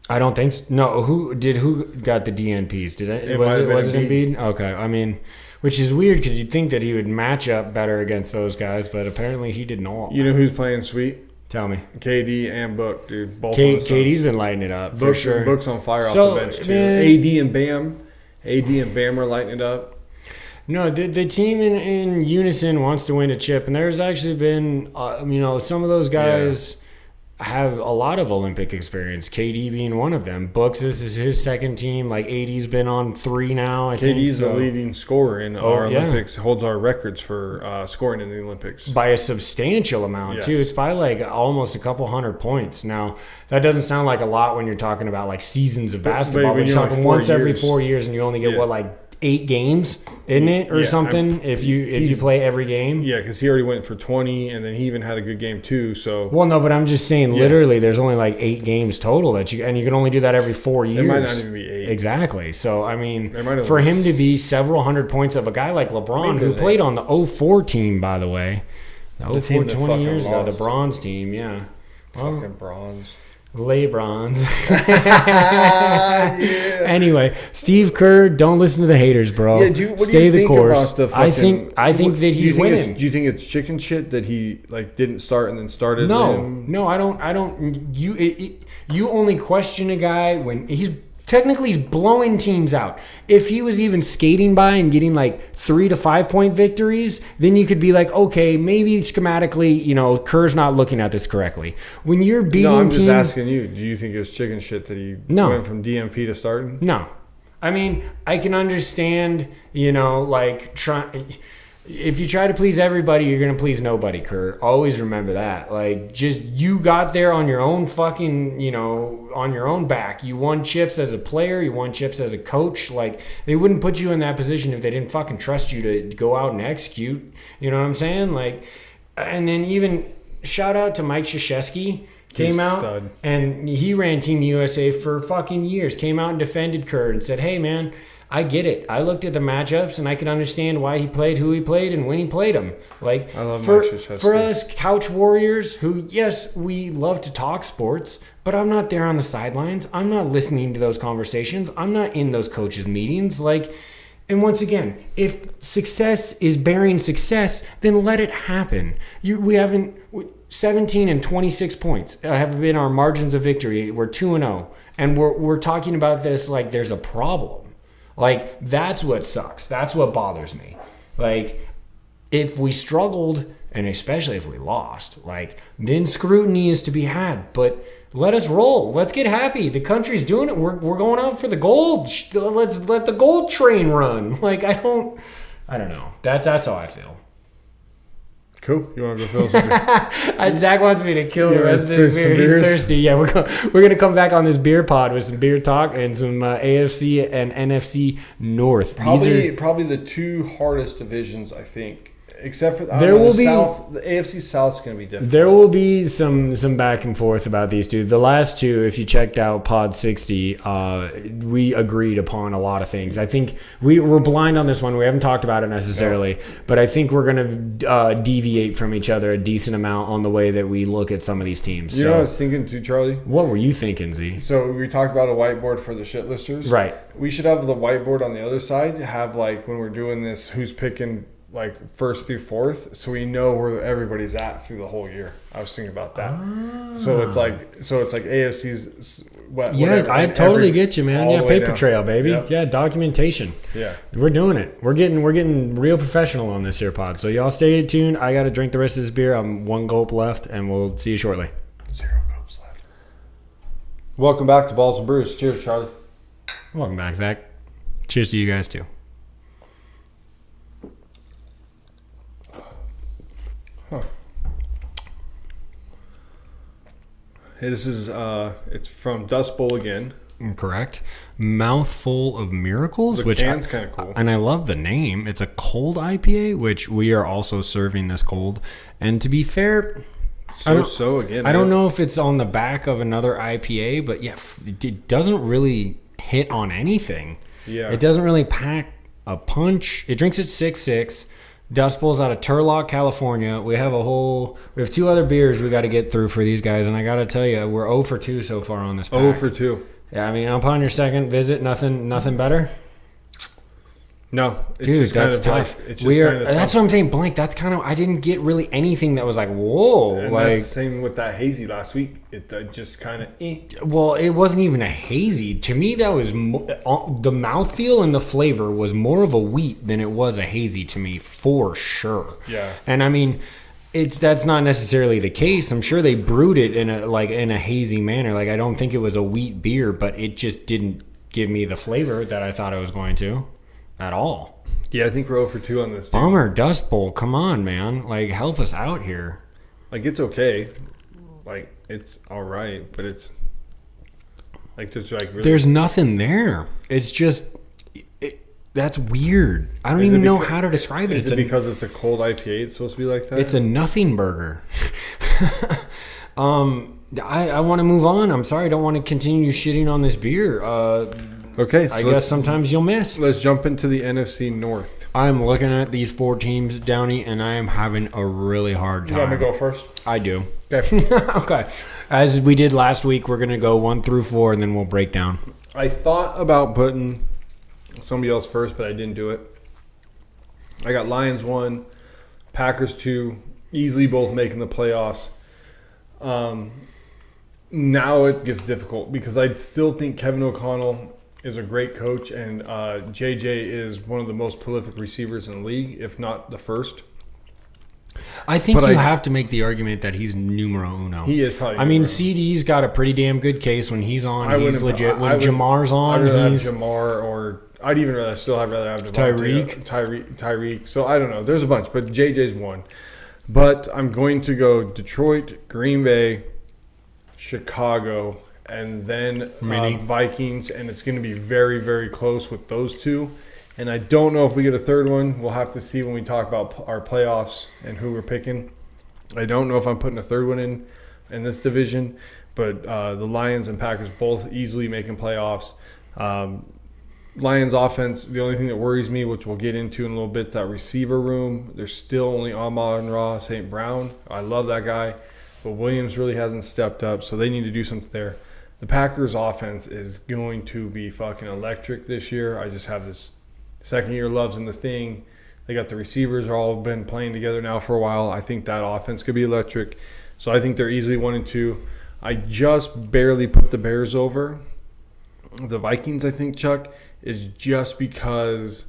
I don't think so. No. Who got the DNPs? Was it Embiid? Okay. I mean, which is weird because you'd think that he would match up better against those guys, but apparently he did not. You know who's playing sweet? Tell me. KD and Book, dude. Both KD's been lighting it up for sure. Book's on fire off the bench, too. AD and Bam are lighting it up. No, the team in unison wants to win a chip, and there's actually been, some of those guys have a lot of Olympic experience. KD being one of them. Books, this is his second team. Like AD's been on 3 now. I think KD's the leading scorer in our Olympics. Holds our records for scoring in the Olympics by a substantial amount too. It's by like almost a couple hundred points. Now that doesn't sound like a lot when you're talking about like seasons of basketball. But you're talking once every 4 years, and you only get 8 games, isn't it, or something? If you play every game. Yeah, because he already went for 20, and then he even had a good game too. So no, but I'm just saying, literally, there's only like 8 games total and you can only do that every 4 years. It might not even be 8. Exactly. So I mean, for him to be several hundred points of a guy like LeBron, who played on the 04 team, by the way, the 04 20 years ago, the bronze team, fucking bronze. LeBrons. Anyway, Steve Kerr, don't listen to the haters, bro. Yeah, what do you think about the fucking... I think that he's winning. Do you think it's chicken shit that he didn't start and then started? No, I don't. You only question a guy when he's blowing teams out. If he was even skating by and getting like 3 to 5 point victories, then you could be like, okay, maybe schematically, Kerr's not looking at this correctly. When you're beating I'm just asking you, do you think it was chicken shit that he went from DMP to starting? No. I mean, I can understand, if you try to please everybody, you're going to please nobody, Kerr. Always remember that. Like, just you got there on your own fucking, on your own back. You won chips as a player. You won chips as a coach. Like, they wouldn't put you in that position if they didn't fucking trust you to go out and execute. You know what I'm saying? Like, and then even shout out to Mike Krzyzewski. Came out and he ran Team USA for fucking years. Came out and defended Kerr and said, hey, man, I get it. I looked at the matchups and I could understand why he played who he played and when he played them. Like, I love for us couch warriors who, yes, we love to talk sports, but I'm not there on the sidelines. I'm not listening to those conversations. I'm not in those coaches' meetings. Like, and once again, if success is bearing success, then let it happen. We haven't 17 and 26 points have been our margins of victory. We're 2-0, and we're talking about this like there's a problem. Like, that's what sucks. That's what bothers me. Like, if we struggled, and especially if we lost, like, then scrutiny is to be had. But let us roll. Let's get happy. The country's doing it. We're going out for the gold. Let's let the gold train run. Like, I don't know. That's how I feel. Cool. You want to go fill some beer? Zach wants me to kill the rest of this beer. He's thirsty. Yeah, we're gonna come back on this beer pod with some beer talk and some AFC and NFC North. Probably the two hardest divisions, I think. Except for the AFC South's going to be different. There will be some back and forth about these two. The last two, if you checked out Pod 60, we agreed upon a lot of things. I think we're blind on this one. We haven't talked about it necessarily, but I think we're going to deviate from each other a decent amount on the way that we look at some of these teams. You know what I was thinking too, Charlie? What were you thinking, Z? So we talked about a whiteboard for the shit listers. Right. We should have the whiteboard on the other side. Have, like, when we're doing this, who's picking – like first through fourth, so we know where everybody's at through the whole year. I was thinking about that. So it's like AFC's. Whatever, I totally get you, man. Yeah, paper trail, baby. Yep. Yeah, documentation. Yeah, we're doing it. We're getting real professional on this here pod. So y'all stay tuned. I got to drink the rest of this beer. I'm one gulp left, and we'll see you shortly. 0 gulps left. Welcome back to Balls and Brews. Cheers, Charlie. Welcome back, Zach. Cheers to you guys too. Hey, this is it's from Dust Bowl again. Correct. Mouthful of Miracles, the can's kind of cool, and I love the name. It's a cold IPA, which we are also serving this cold. And to be fair, I don't know if it's on the back of another IPA, but yeah, it doesn't really hit on anything. Yeah, it doesn't really pack a punch. It drinks at 6.6. Dust Bowl's out of Turlock, California. We have two other beers we got to get through for these guys, and I got to tell you, we're 0 for 2 so far on this pack. 0 for 2. Yeah, I mean, upon your second visit, nothing better. No, it's dude, just that's kind of tough. Like, it's just kind of that's what I'm saying, blank. That's kind of I didn't get really anything that was like whoa. And like that's same with that hazy last week. It just kind of. Well, it wasn't even a hazy. To me, that was the mouthfeel and the flavor was more of a wheat than it was a hazy to me, for sure. Yeah. And I mean, that's not necessarily the case. I'm sure they brewed it in a hazy manner. Like, I don't think it was a wheat beer, but it just didn't give me the flavor that I thought it was going to. At all. Yeah, I think we're 0 for 2 on this. Bummer, Dust Bowl. Come on, man. Like, help us out here. Like, it's okay. Like, it's all right, but it's like just like really. There's nothing there. It's just that's weird. I don't even know how to describe it. Is it because it's a cold IPA? It's supposed to be like that. It's a nothing burger. I want to move on. I'm sorry. I don't want to continue shitting on this beer. Okay, so I guess sometimes you'll miss. Let's jump into the NFC North. I'm looking at these 4 teams, Downey, and I am having a really hard time. You want me to go first? I do. Okay. Okay. As we did last week, we're going to go 1 through 4, and then we'll break down. I thought about putting somebody else first, but I didn't do it. I got Lions 1, Packers 2, easily both making the playoffs. Now it gets difficult because I still think Kevin O'Connell is a great coach, and JJ is one of the most prolific receivers in the league, if not the first. I think you have to make the argument that he's numero uno. He is probably. I mean, CD's got a pretty damn good case when he's on. He's legit. When Jamar's on, I'd rather have Jamar, or I'd even rather have Tyreek. So I don't know. There's a bunch, but JJ's one. But I'm going to go Detroit, Green Bay, Chicago, and then Vikings, and it's going to be very, very close with those two. And I don't know if we get a third one. We'll have to see when we talk about our playoffs and who we're picking. I don't know if I'm putting a third one in this division, but the Lions and Packers both easily making playoffs. Lions offense, the only thing that worries me, which we'll get into in a little bit, is that receiver room. There's still only Amon-Ra St. Brown. I love that guy. But Williams really hasn't stepped up, so they need to do something there. The Packers offense is going to be fucking electric this year. I just have this second year loves in the thing. They got the receivers are all been playing together now for a while. I think that offense could be electric. So I think they're easily 1-2. I just barely put the Bears over. The Vikings, I think, Chuck, is just because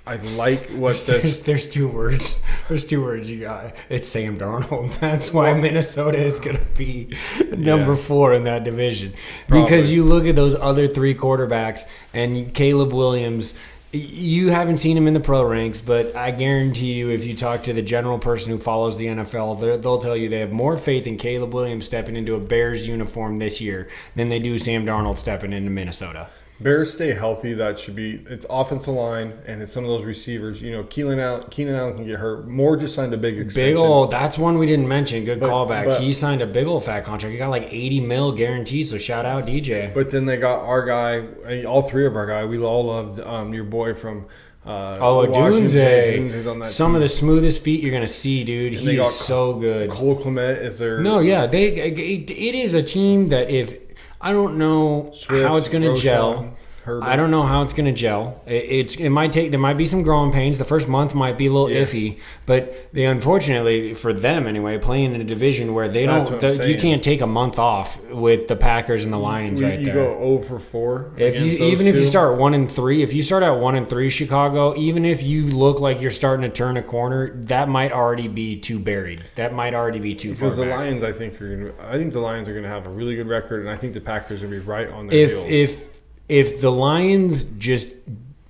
I like what there's two words. There's two words you got. It's Sam Darnold. That's why Minnesota is going to be number 4 in that division. Because Probably. you look at those other 3 quarterbacks and Caleb Williams, you haven't seen him in the pro ranks, but I guarantee you if you talk to the general person who follows the NFL, they'll tell you they have more faith in Caleb Williams stepping into a Bears uniform this year than they do Sam Darnold stepping into Minnesota. Bears stay healthy. That should be it's offensive line and it's some of those receivers. You know, Keenan Allen can get hurt. Moore just signed a big extension. That's one we didn't mention. Good callback. He signed a big old fat contract. He got like $80 million guaranteed. So shout out DJ. But then they got our guy. All 3 of our guys. We all loved your boy from. Dunze. On that Some team. of the smoothest feet you're gonna see, dude. And He's so good. Cole Clement is there. No, yeah, it is a team that if I don't know Swift, how it's gonna Roschon, gel. Herbert. I don't know how it's going to gel. There might be some growing pains. The first month might be a little iffy, but they unfortunately for them anyway, playing in a division where they you can't take a month off with the Packers and the Lions there. You go 0-4. If you start 1-3, if you start at 1-3 Chicago, even if you look like you're starting to turn a corner, that might already be too buried. That might already be too far. Because the back. Lions, I think the Lions are going to have a really good record, and I think the Packers are going to be right on their heels. If the Lions just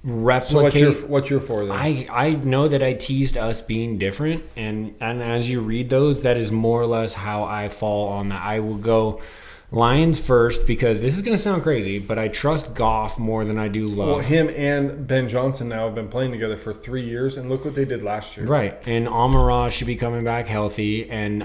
replicate, so what's your 4 then? I know that I teased us being different, and as you read those, that is more or less how I fall on that. I will go Lions first because this is going to sound crazy, but I trust Goff more than I do Love. Well, him and Ben Johnson now have been playing together for 3 years, and look what they did last year. Right, and Amon-Ra should be coming back healthy, and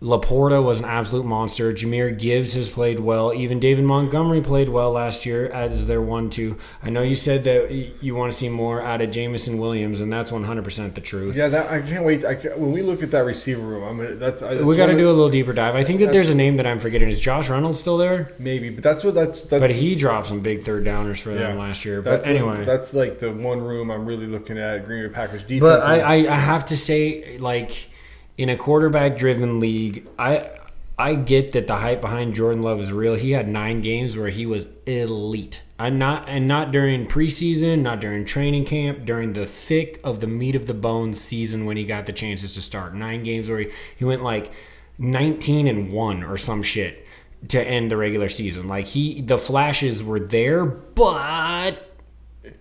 Laporta was an absolute monster. Jahmyr Gibbs has played well. Even David Montgomery played well last year as their 1-2. I know you said that you want to see more out of Jameson Williams, and that's 100% the truth. Yeah, I can't wait. When we look at that receiver room, we got to do a little deeper dive. I think that there's a name that I'm forgetting. Is Josh Reynolds still there? Maybe, but that's. But he dropped some big third downers for them last year. But anyway, that's like the one room I'm really looking at. Green Bay Packers defense. But I have to say, like. In a quarterback-driven league, I get that the hype behind Jordan Love is real. He had 9 games where he was elite. And not during preseason, not during training camp, during the thick of the meat of the bones season when he got the chances to start. 9 games where he went like 19-1 or some shit to end the regular season. Like the flashes were there, but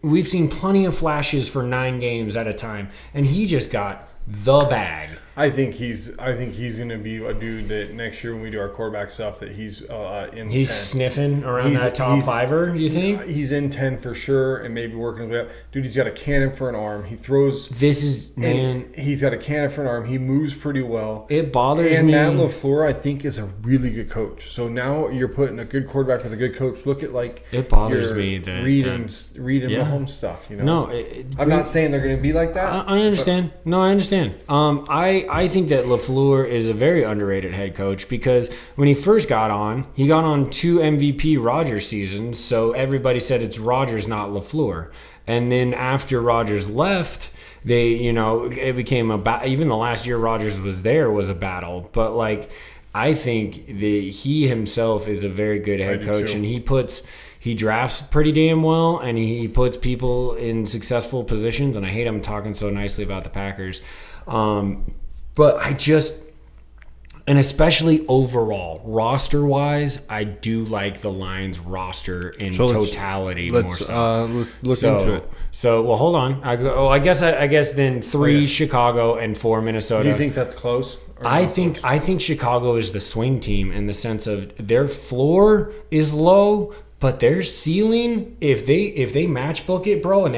we've seen plenty of flashes for 9 games at a time, and he just got the bag. I think he's going to be a dude that next year when we do our quarterback stuff that he's in. He's 10. Sniffing around that top 5er. You think he's in 10 for sure, and maybe working his way up. Dude, he's got a cannon for an arm. He throws. He's got a cannon for an arm. He moves pretty well. It bothers me. And Matt LaFleur, I think, is a really good coach. So now you're putting a good quarterback with a good coach. Look at it bothers me that reading Mahomes stuff. You know, I'm not saying they're going to be like that. I understand. I understand. I think that LaFleur is a very underrated head coach because when he first got on 2 MVP Rodgers seasons, so everybody said it's Rodgers, not LaFleur. And then after Rodgers left, it became even the last year Rodgers was there was a battle. But I think he himself is a very good head coach, and he drafts pretty damn well, and he puts people in successful positions. And I hate him talking so nicely about the Packers. But and especially overall, roster-wise, I do like the Lions roster in totality more so. Let's look into it. So, well, hold on. I guess then 3 Chicago and 4 Minnesota. Do you think that's close? I think Chicago is the swing team in the sense of their floor is low, but their ceiling, if they matchbook it, bro, and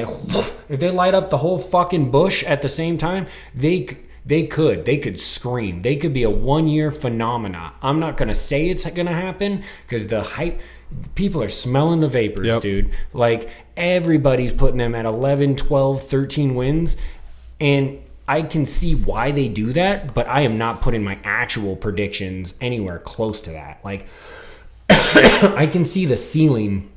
if they light up the whole fucking bush at the same time, they could scream. They could be a 1-year phenomena. I'm not going to say it's going to happen because the hype, people are smelling the vapors, dude. Like, everybody's putting them at 11, 12, 13 wins. And I can see why they do that, but I am not putting my actual predictions anywhere close to that. Like, I can see the ceiling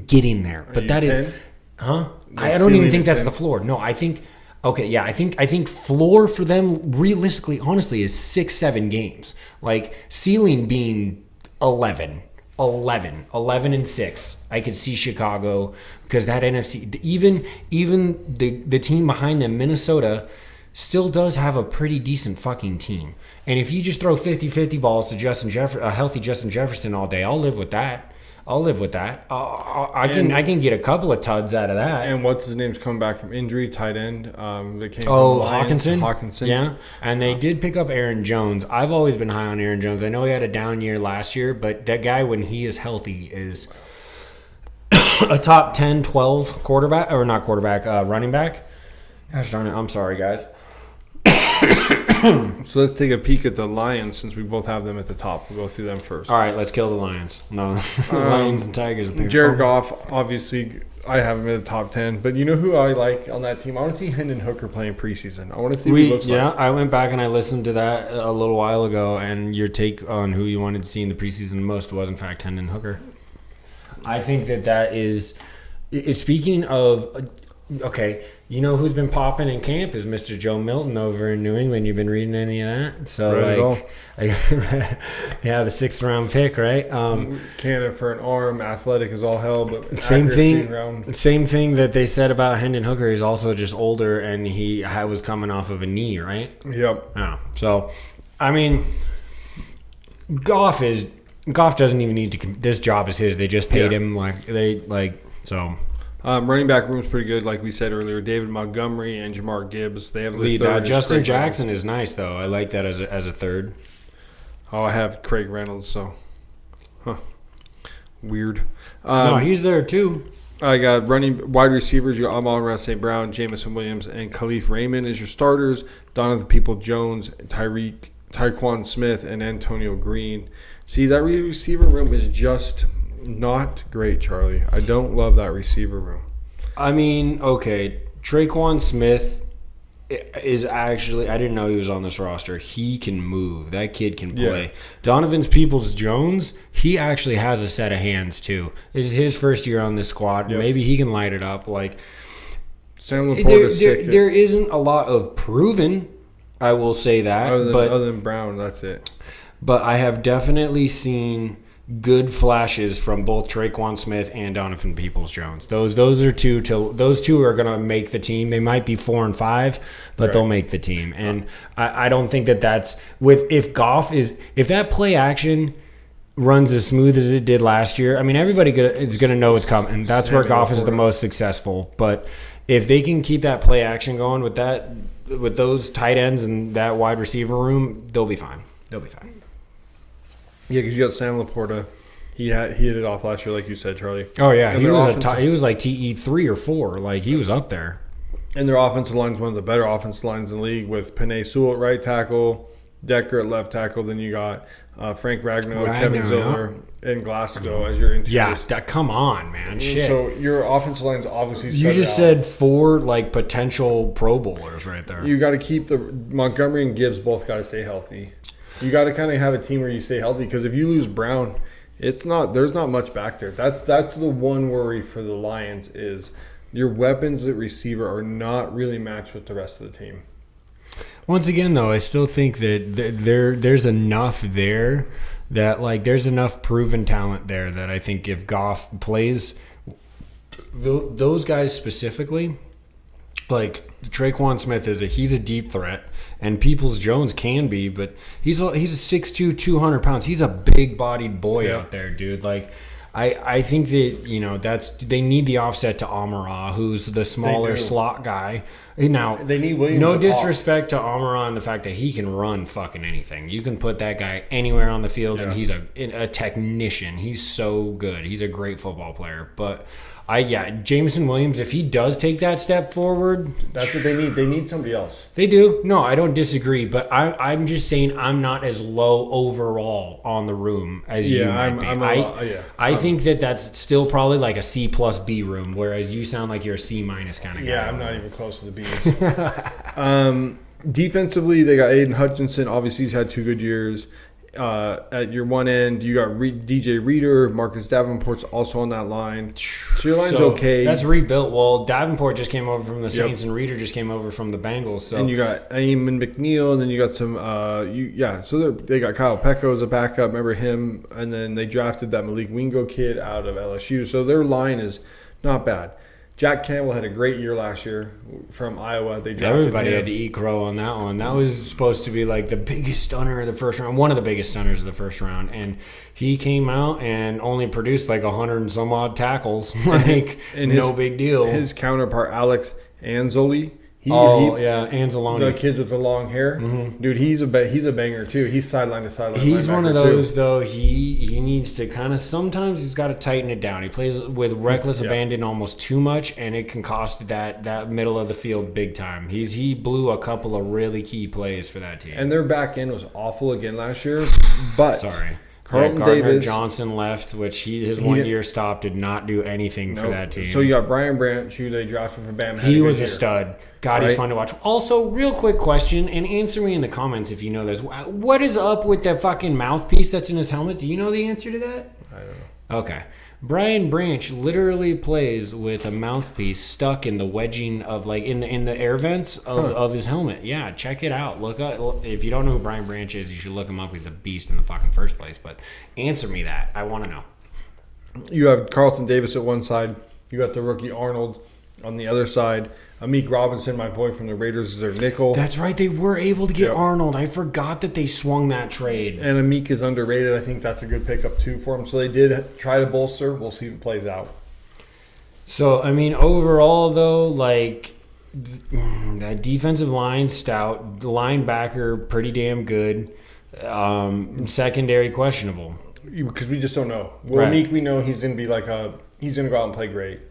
getting there, but that 10? Is, huh? I don't even think that's 10? The floor. No, I think, okay, yeah, I think floor for them realistically, honestly, is 6-7 games. Like, ceiling being 11 and 6. I could see Chicago because that NFC, even the team behind them, Minnesota, still does have a pretty decent fucking team. And if you just throw 50-50 balls to a healthy Justin Jefferson all day, I'll live with that. I can get a couple of tuds out of that. And what's his name's coming back from injury, tight end. That came Hawkinson. Yeah, and they did pick up Aaron Jones. I've always been high on Aaron Jones. I know he had a down year last year, but that guy, when he is healthy, is a top 10, 12 running back. Gosh darn it! I'm sorry, guys. So let's take a peek at the Lions since we both have them at the top. We'll go through them first. All right, let's kill the Lions. No, Lions and Tigers. Jared Goff, obviously, I have him in the top 10. But you know who I like on that team? I want to see Hendon Hooker playing preseason. I want to see what he looks like. Yeah, I went back and I listened to that a little while ago, and your take on who you wanted to see in the preseason the most was, in fact, Hendon Hooker. I think that is speaking of, okay, you know who's been popping in camp is Mr. Joe Milton over in New England. You've been reading any of that? So, yeah, the 6th round pick, right? Candidate for an arm, athletic as all hell, but same thing that they said about Hendon Hooker. He's also just older, and he was coming off of a knee, right? Yep. Oh, so, I mean, Goff doesn't even need to. This job is his. They just paid him so. Running back room's pretty good, like we said earlier. David Montgomery and Jamar Gibbs. They have Justin Jackson is nice though. I like that as a third. Oh, I have Craig Reynolds, so weird. No, he's there too. I got wide receivers. You got Amon-Ra St. Brown, Jameson Williams, and Khalif Raymond as your starters. Donovan Peoples-Jones, Tyquan Smith, and Antonio Green. See, that receiver room is just not great, Charlie. I don't love that receiver room. I mean, okay, Tyquan Smith is actually, I didn't know he was on this roster. He can move. That kid can play. Yeah. Donovan Peoples-Jones, he actually has a set of hands too. This is his first year on this squad. Yep. Maybe he can light it up. Like, Sam Laporta's sick. There isn't a lot of proven, I will say that. Other than Brown, that's it. But I have definitely seen good flashes from both Tyquan Smith and Donovan Peoples-Jones. Those are those two are gonna make the team. They might be 4 and 5, but they'll make the team. And I don't think that's if that play action runs as smooth as it did last year. I mean, everybody is gonna know it's coming. And that's where Goff is the most successful. But if they can keep that play action going with those tight ends and that wide receiver room, they'll be fine. Yeah, because you got Sam Laporta. He hit it off last year, like you said, Charlie. Oh yeah, he was like TE 3 or 4. Like, he was up there. And their offensive line is one of the better offensive lines in the league, with Penei Sewell at right tackle, Decker at left tackle. Then you got Frank Ragnow, Kevin Ziller, and Glasgow as your interiors. Yeah, come on, man. Shit. So your offensive line's obviously set. You just said 4 like potential Pro Bowlers right there. You got to keep the Montgomery and Gibbs both got to stay healthy. You got to kind of have a team where you stay healthy, because if you lose Brown, there's not much back there. That's the one worry for the Lions, is your weapons at receiver are not really matched with the rest of the team. Once again, though, I still think that there's enough there that, like, there's enough proven talent there that I think if Goff plays those guys specifically, like Tyquan Smith he's a deep threat. And Peoples-Jones can be, but he's a 6'2", 200 pounds. He's a big-bodied boy out there, dude. Like, I think that, they need the offset to Amon-Ra, who's the smaller slot guy. Now, they need Williams. No disrespect to Amon-Ra and the fact that he can run fucking anything. You can put that guy anywhere on the field, and he's a technician. He's so good. He's a great football player. But Jameson Williams, if he does take that step forward, that's what they need. They need somebody else. They do. No, I don't disagree, but I'm just saying I'm not as low overall on the room as you might be. I think that's still probably like a C plus B room, whereas you sound like you're a C minus kind of guy. Yeah, I'm not even close to the B's. Defensively, they got Aiden Hutchinson. Obviously, he's had 2 good years. At your one end, you got DJ Reader. Marcus Davenport's also on that line. So your line's okay. That's rebuilt. Well, Davenport just came over from the Saints, and Reader just came over from the Bengals. So. And you got Eamon McNeil, and then you got some. So they got Kyle Pecco as a backup. Remember him? And then they drafted that Malik Wingo kid out of LSU. So their line is not bad. Jack Campbell had a great year last year from Iowa. They drafted Everybody him. had to eat crow on that one. That was supposed to be like the biggest stunner of the first round, one of the biggest stunners of the first round. And he came out and only produced like 100 and some odd tackles. No big deal. His counterpart, Alex Anzalone. Anzalone. The kids with the long hair. Mm-hmm. Dude, he's a banger too. He's sideline to sideline. He's one of those though. He needs to kind of sometimes he's got to tighten it down. He plays with reckless abandon almost too much, and it can cost that middle of the field big time. He blew a couple of really key plays for that team. And their back end was awful again last year. But Carlton Davis Johnson left, which his 1 year stop did not do anything for that team. So you got Brian Branch, who they drafted from Bama. He was a stud. God, he's fun to watch. Also, real quick question, and answer me in the comments if you know this. What is up with that fucking mouthpiece that's in his helmet? Do you know the answer to that? I don't know. Okay. Brian Branch literally plays with a mouthpiece stuck in the wedging of in the air vents of his helmet. Yeah, check it out. Look up, if you don't know who Brian Branch is, you should look him up. He's a beast in the fucking first place. But answer me that. I want to know. You have Carlton Davis at one side. You got the rookie Arnold on the other side. Amik Robinson, my boy from the Raiders, is their nickel. That's right. They were able to get Arnold. I forgot that they swung that trade. And Amik is underrated. I think that's a good pickup, too, for him. So they did try to bolster. We'll see if it plays out. So, I mean, overall, though, that defensive line, stout. Linebacker, pretty damn good. Secondary, questionable. Because we just don't know. Well, Amik, we know he's going to be he's going to go out and play great.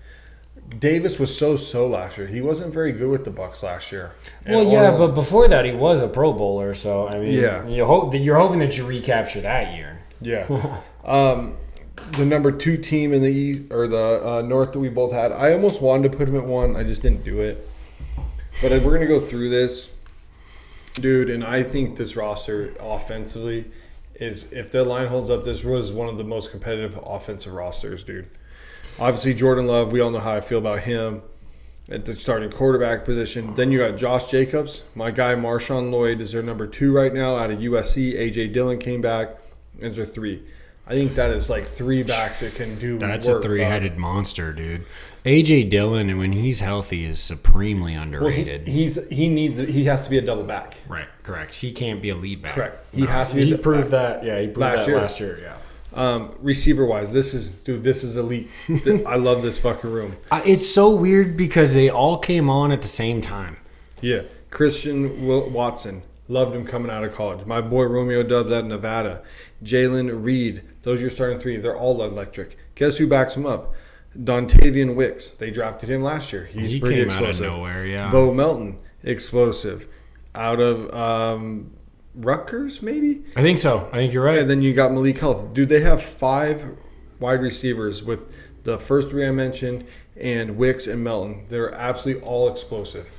Davis was so last year. He wasn't very good with the Bucs last year. But before that, he was a Pro Bowler. So I mean, you're hoping that you recapture that year. Yeah. The number 2 team in the East or the North that we both had. I almost wanted to put him at 1. I just didn't do it. But we're gonna go through this, dude. And I think this roster offensively is, if their line holds up, this was one of the most competitive offensive rosters, dude. Obviously, Jordan Love, we all know how I feel about him at the starting quarterback position. Then you got Josh Jacobs. My guy, Marshawn Lloyd, is their number 2 right now out of USC. A.J. Dillon came back as their 3. I think that is 3 backs that can do That's work. A 3-headed monster, dude. A.J. Dillon, and when he's healthy, is supremely underrated. Well, he has to be a double back. Right, correct. He can't be a lead back. Correct. He has to be. He proved that. Yeah, he proved that last year. Yeah. Receiver wise, this is elite. I love this fucking room. It's so weird because they all came on at the same time. Yeah, Christian Watson, loved him coming out of college. My boy Romeo Doubs out of Nevada, Jalen Reed. Those are your starting 3. They're all electric. Guess who backs them up? Dontavian Wicks. They drafted him last year. He pretty came explosive. Out of nowhere, yeah. Bo Melton, explosive. Out of Rutgers, maybe? I think so. I think you're right. And then you got Malik Health. Dude, they have 5 wide receivers with the first 3 I mentioned and Wicks and Melton. They're absolutely all explosive.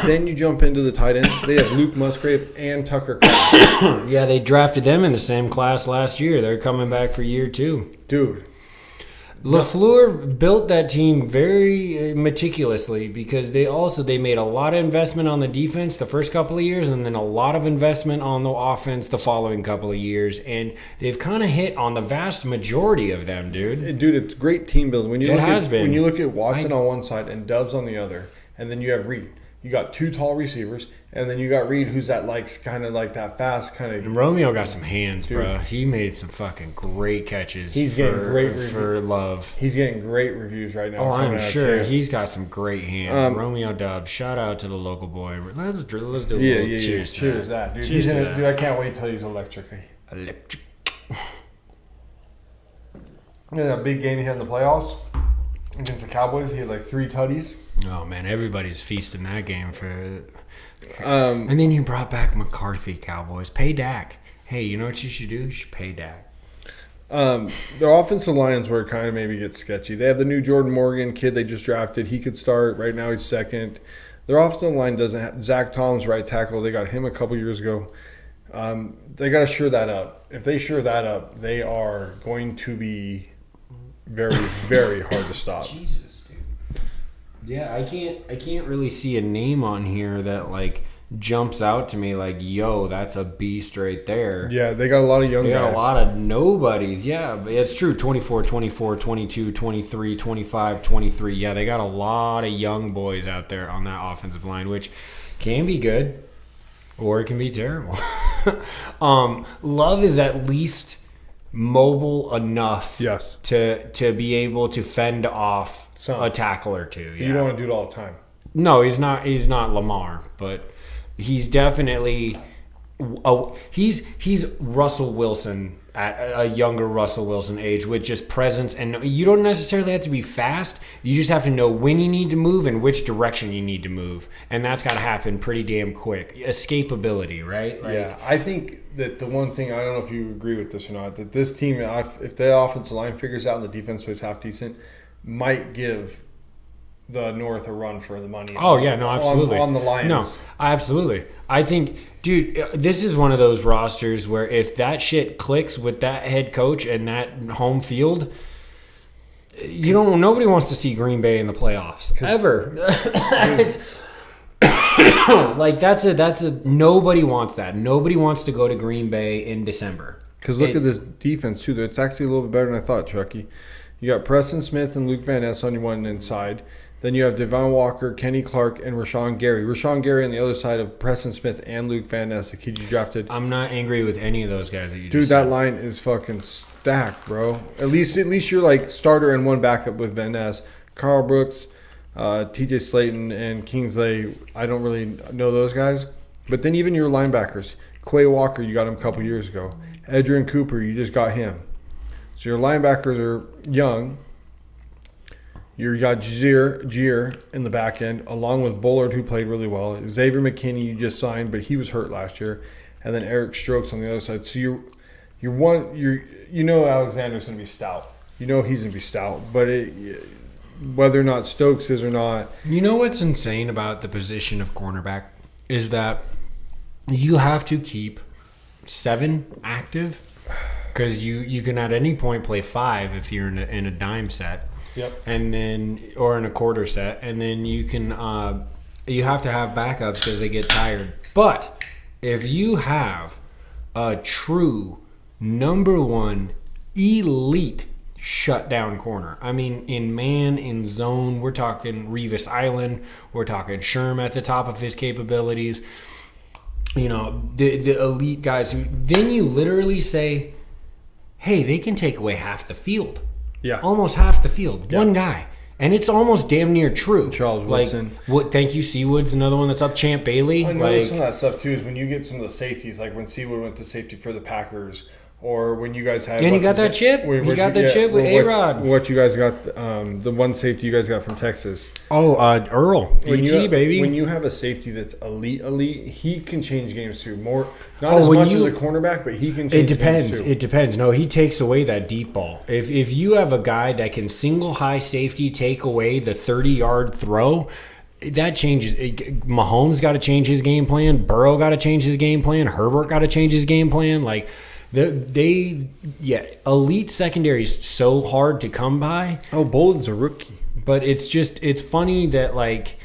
Then you jump into the tight ends. They have Luke Musgrave and Tucker Kraft. Yeah, they drafted them in the same class last year. They're coming back for year 2. Dude. LaFleur built that team very meticulously because they made a lot of investment on the defense the first couple of years and then a lot of investment on the offense the following couple of years, and they've kind of hit on the vast majority of them, dude. Dude, it's great team building. When you look at Watson on one side and Doubs on the other, and then you have Reed. You got 2 tall receivers, and then you got Reed, who's that kind of that fast kind of. And Romeo got some hands, dude. Bro. He made some fucking great catches. He's getting great for Love. He's getting great reviews right now. Oh, I'm sure he's got some great hands. Romeo Doubs, shout out to the local boy. Let's do a little cheers. Cheers that, dude. Dude, I can't wait till he's electric. Yeah, that big game he had in the playoffs against the Cowboys, he had like 3 tutties. Oh man, everybody's feasting that game for. And then you brought back McCarthy, Cowboys. Pay Dak. Hey, you know what you should do? You should pay Dak. Their offensive line's where it kind of maybe gets sketchy. They have the new Jordan Morgan kid they just drafted. He could start. Right now he's second. Their offensive line doesn't have Zach Tom's right tackle. They got him a couple years ago. They got to shore that up. If they shore that up, they are going to be very, very hard to stop. Jesus, dude. Yeah, I can't really see a name on here that like jumps out to me like, yo, that's a beast right there. Yeah, they got a lot of young guys. They got a lot of nobodies. Yeah, but it's true. 24, 24, 22, 23, 25, 23. Yeah, they got a lot of young boys out there on that offensive line, which can be good or it can be terrible. Love is at least mobile enough to be able to fend off a tackle or two. Yeah. You don't want to do it all the time. No, he's not Lamar, but he's definitely he's Russell Wilson at a younger Russell Wilson age with just presence, and you don't necessarily have to be fast. You just have to know when you need to move and which direction you need to move, and that's got to happen pretty damn quick. Escapability, right? Like, yeah, I think that the one thing, I don't know if you agree with this or not, that this team, if the offensive line figures out and the defense plays half decent, might give the North a run for the money. Oh, yeah, no, absolutely. On the Lions. No, absolutely. I think, dude, this is one of those rosters where if that shit clicks with that head coach and that home field, nobody wants to see Green Bay in the playoffs ever. Like that's nobody wants that. Nobody wants to go to Green Bay in December. Because look at this defense too. It's actually a little bit better than I thought, Chucky. You got Preston Smith and Luke Van Ness on your one inside. Then you have Devon Walker, Kenny Clark, and Rashawn Gary. Rashawn Gary on the other side of Preston Smith and Luke Van Ness, the kid you drafted. I'm not angry with any of those guys that you just said. Dude, that line is fucking stacked, bro. At least you're like starter and one backup with Van Ness. Carl Brooks, TJ Slayton, and Kingsley. I don't really know those guys. But then even your linebackers. Quay Walker, you got him a couple years ago. Adrian Cooper, you just got him. So your linebackers are young. You got Jair in the back end, along with Bullard, who played really well. Xavier McKinney, you just signed, but he was hurt last year, and then Eric Strokes on the other side. So you know Alexander's going to be stout. You know he's going to be stout, but whether or not Stokes is or not. You know what's insane about the position of cornerback is that you have to keep 7 active because you can at any point play 5 if you're in a dime set. Yep. And then, or in a quarter set, and then you can, you have to have backups because they get tired. But if you have a true number 1 elite shutdown corner, I mean, in man, in zone, we're talking Revis Island, we're talking Sherm at the top of his capabilities, you know, the elite guys who, then you literally say, hey, they can take away half the field. Yeah. Almost half the field. Yeah. One guy. And it's almost damn near true. Charles Woodson. Thank you, Seawood's another one that's up. Champ Bailey. I know some of that stuff, too, is when you get some of the safeties, like when Seawood went to safety for the Packers, or when you guys had... And you got that chip. You got that chip with A-Rod. What you guys got, the one safety you guys got from Texas. Oh, Earl. E.T., baby. When you have a safety that's elite, he can change games, too. Not as much as a cornerback, but he can change games, too. It depends. No, he takes away that deep ball. If you have a guy that can single high safety take away the 30-yard throw... That changes. Mahomes got to change his game plan. Burrow got to change his game plan. Herbert got to change his game plan. Like, elite secondary is so hard to come by. Oh, Bolden's a rookie. But it's funny that, like,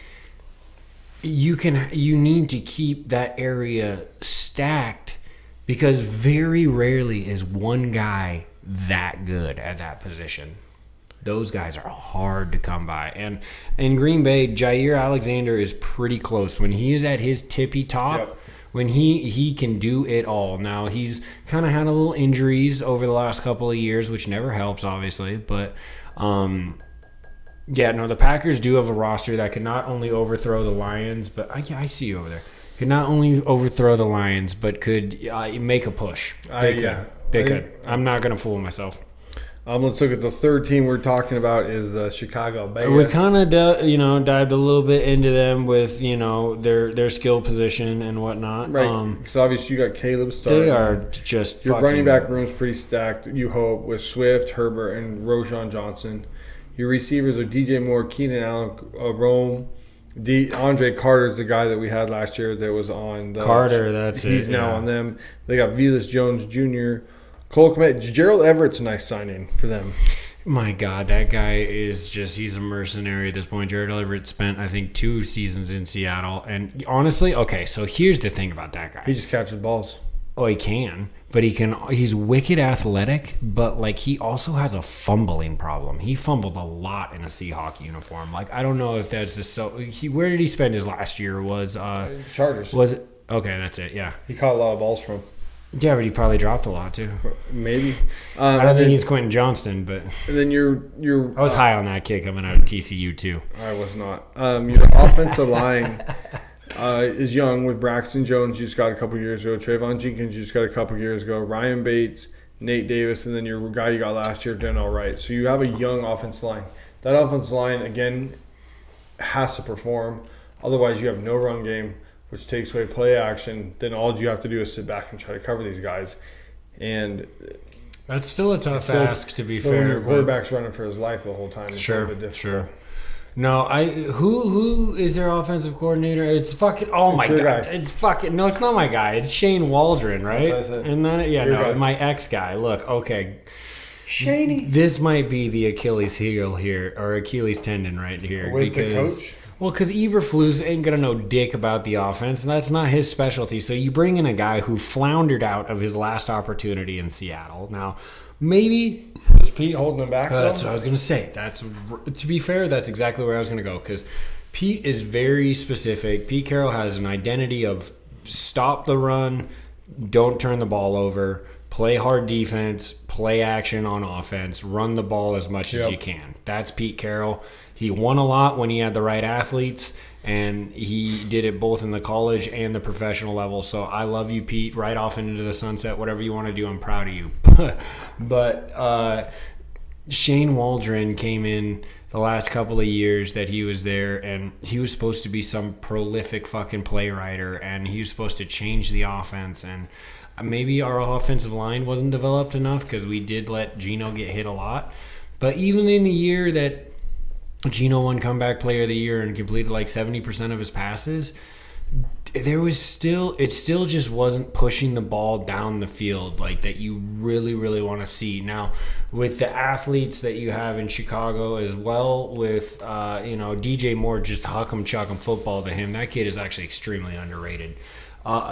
you need to keep that area stacked because very rarely is one guy that good at that position. Those guys are hard to come by. And in Green Bay, Jair Alexander is pretty close. When he is at his tippy top, when he can do it all. Now, he's kind of had a little injuries over the last couple of years, which never helps, obviously. But, the Packers do have a roster that can not only overthrow the Lions, but I see you over there. Could not only overthrow the Lions, but could make a push. They could. I'm not going to fool myself. Let's look at the third team we're talking about is the Chicago Bears. We kind of dived a little bit into them with their skill position and whatnot. Right, because obviously you got Caleb starting. They are just your running back room's pretty stacked. You hope with Swift, Herbert, and Roschon Johnson. Your receivers are DJ Moore, Keenan Allen, Rome. Andre Carter's the guy that we had last year that was on the Carter. That's it. He's now on them. They got Velus Jones Jr., Cole Kmet. Gerald Everett's a nice signing for them. My God, that guy is he's a mercenary at this point. Gerald Everett spent, I think, 2 seasons in Seattle. And honestly, okay, so here's the thing about that guy. He just catches balls. Oh, he can. But he's wicked athletic, but like he also has a fumbling problem. He fumbled a lot in a Seahawk uniform. Like, I don't know if that's just where did he spend his last year? Was Chargers. Was it? Okay, that's it, yeah. He caught a lot of balls from. Yeah, but he probably dropped a lot too. Maybe. I don't think he's Quentin Johnston, but and then you're I was high on that kid coming out of TCU too. I was not. Your offensive line is young with Braxton Jones. You just got a couple years ago. Trayvon Jenkins you just got a couple years ago. Ryan Bates, Nate Davis, and then your guy you got last year, Denell Wright. So you have a young offensive line. That offensive line again has to perform. Otherwise, you have no run game, which takes away play action. Then all you have to do is sit back and try to cover these guys. And that's still a tough ask, to be fair. When your quarterback's running for his life the whole time, it's sure. No, who is their offensive coordinator? It's fucking. Oh my God! Guy. It's fucking. No, it's not my guy. It's Shane Waldron, right? That's what I said. And then my ex guy. Look, okay. Shaney. This might be the Achilles heel here, or Achilles tendon right here, with the coach. Well, because Eberflus ain't going to know dick about the offense, and that's not his specialty. So you bring in a guy who floundered out of his last opportunity in Seattle. Now, maybe... Was Pete holding him back, That's what I was going to say. To be fair, that's exactly where I was going to go, because Pete is very specific. Pete Carroll has an identity of stop the run, don't turn the ball over, play hard defense, play action on offense, run the ball as much as you can. That's Pete Carroll. He won a lot when he had the right athletes, and he did it both in the college and the professional level. So I love you, Pete. Right off into the sunset. Whatever you want to do, I'm proud of you. But Shane Waldron came in the last couple of years that he was there, and he was supposed to be some prolific fucking play writer, and he was supposed to change the offense. And maybe our offensive line wasn't developed enough because we did let Geno get hit a lot. But even in the year that Geno won comeback player of the year and completed like 70% of his passes, it still just wasn't pushing the ball down the field like that you really, really want to see. Now, with the athletes that you have in Chicago as well, with DJ Moore, just huck 'em, chuck 'em football to him, that kid is actually extremely underrated.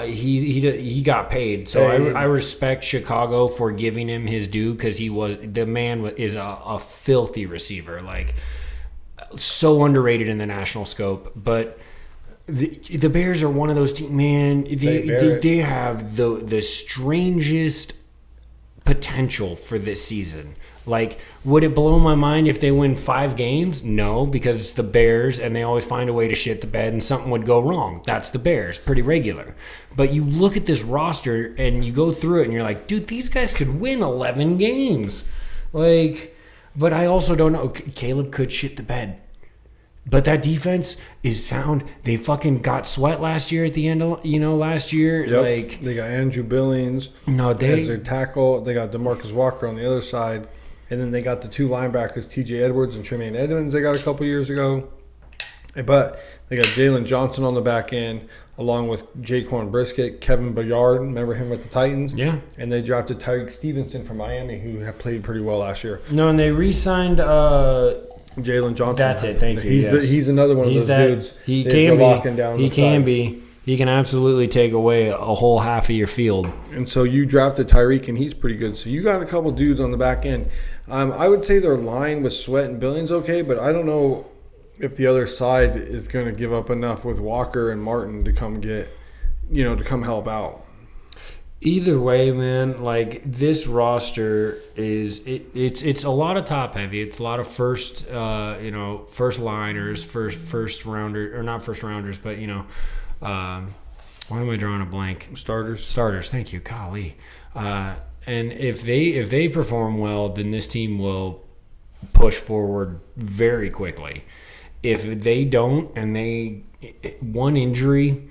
He got paid, so I respect Chicago for giving him his due, because the man is a filthy receiver, like so underrated in the national scope. But the Bears are one of those teams, man. They have the strangest potential for this season. Like, would it blow my mind if they win 5 games? No, because it's the Bears, and they always find a way to shit the bed, and something would go wrong. That's the Bears, pretty regular. But you look at this roster, and you go through it, and you're like, dude, these guys could win 11 games. Like, but I also don't know. Caleb could shit the bed. But that defense is sound. They fucking got Sweat last year at the end of, last year. Yep. Like, they got Andrew Billings as their tackle. They got DeMarcus Walker on the other side. And then they got the 2 linebackers, TJ Edwards and Tremaine Edmonds, they got a couple years ago. But they got Jalen Johnson on the back end, along with Jaquan Brisket, Kevin Byard, remember him with the Titans? Yeah. And they drafted Tyreek Stevenson from Miami, who have played pretty well last year. No, and they re-signed Jalen Johnson. That's it, thank you. He's another one of those dudes. He can be. He can absolutely take away a whole half of your field. And so you drafted Tyreek, and he's pretty good. So you got a couple dudes on the back end. I would say their line with Sweat and Billings okay, but I don't know if the other side is going to give up enough with Walker and Martin to come help out. Either way, man, like, this roster it's a lot of top heavy. It's a lot of first liners, first rounder, or not first rounders, but why am I drawing a blank? Starters. Thank you, golly. And if they perform well, then this team will push forward very quickly. If they don't, and one injury,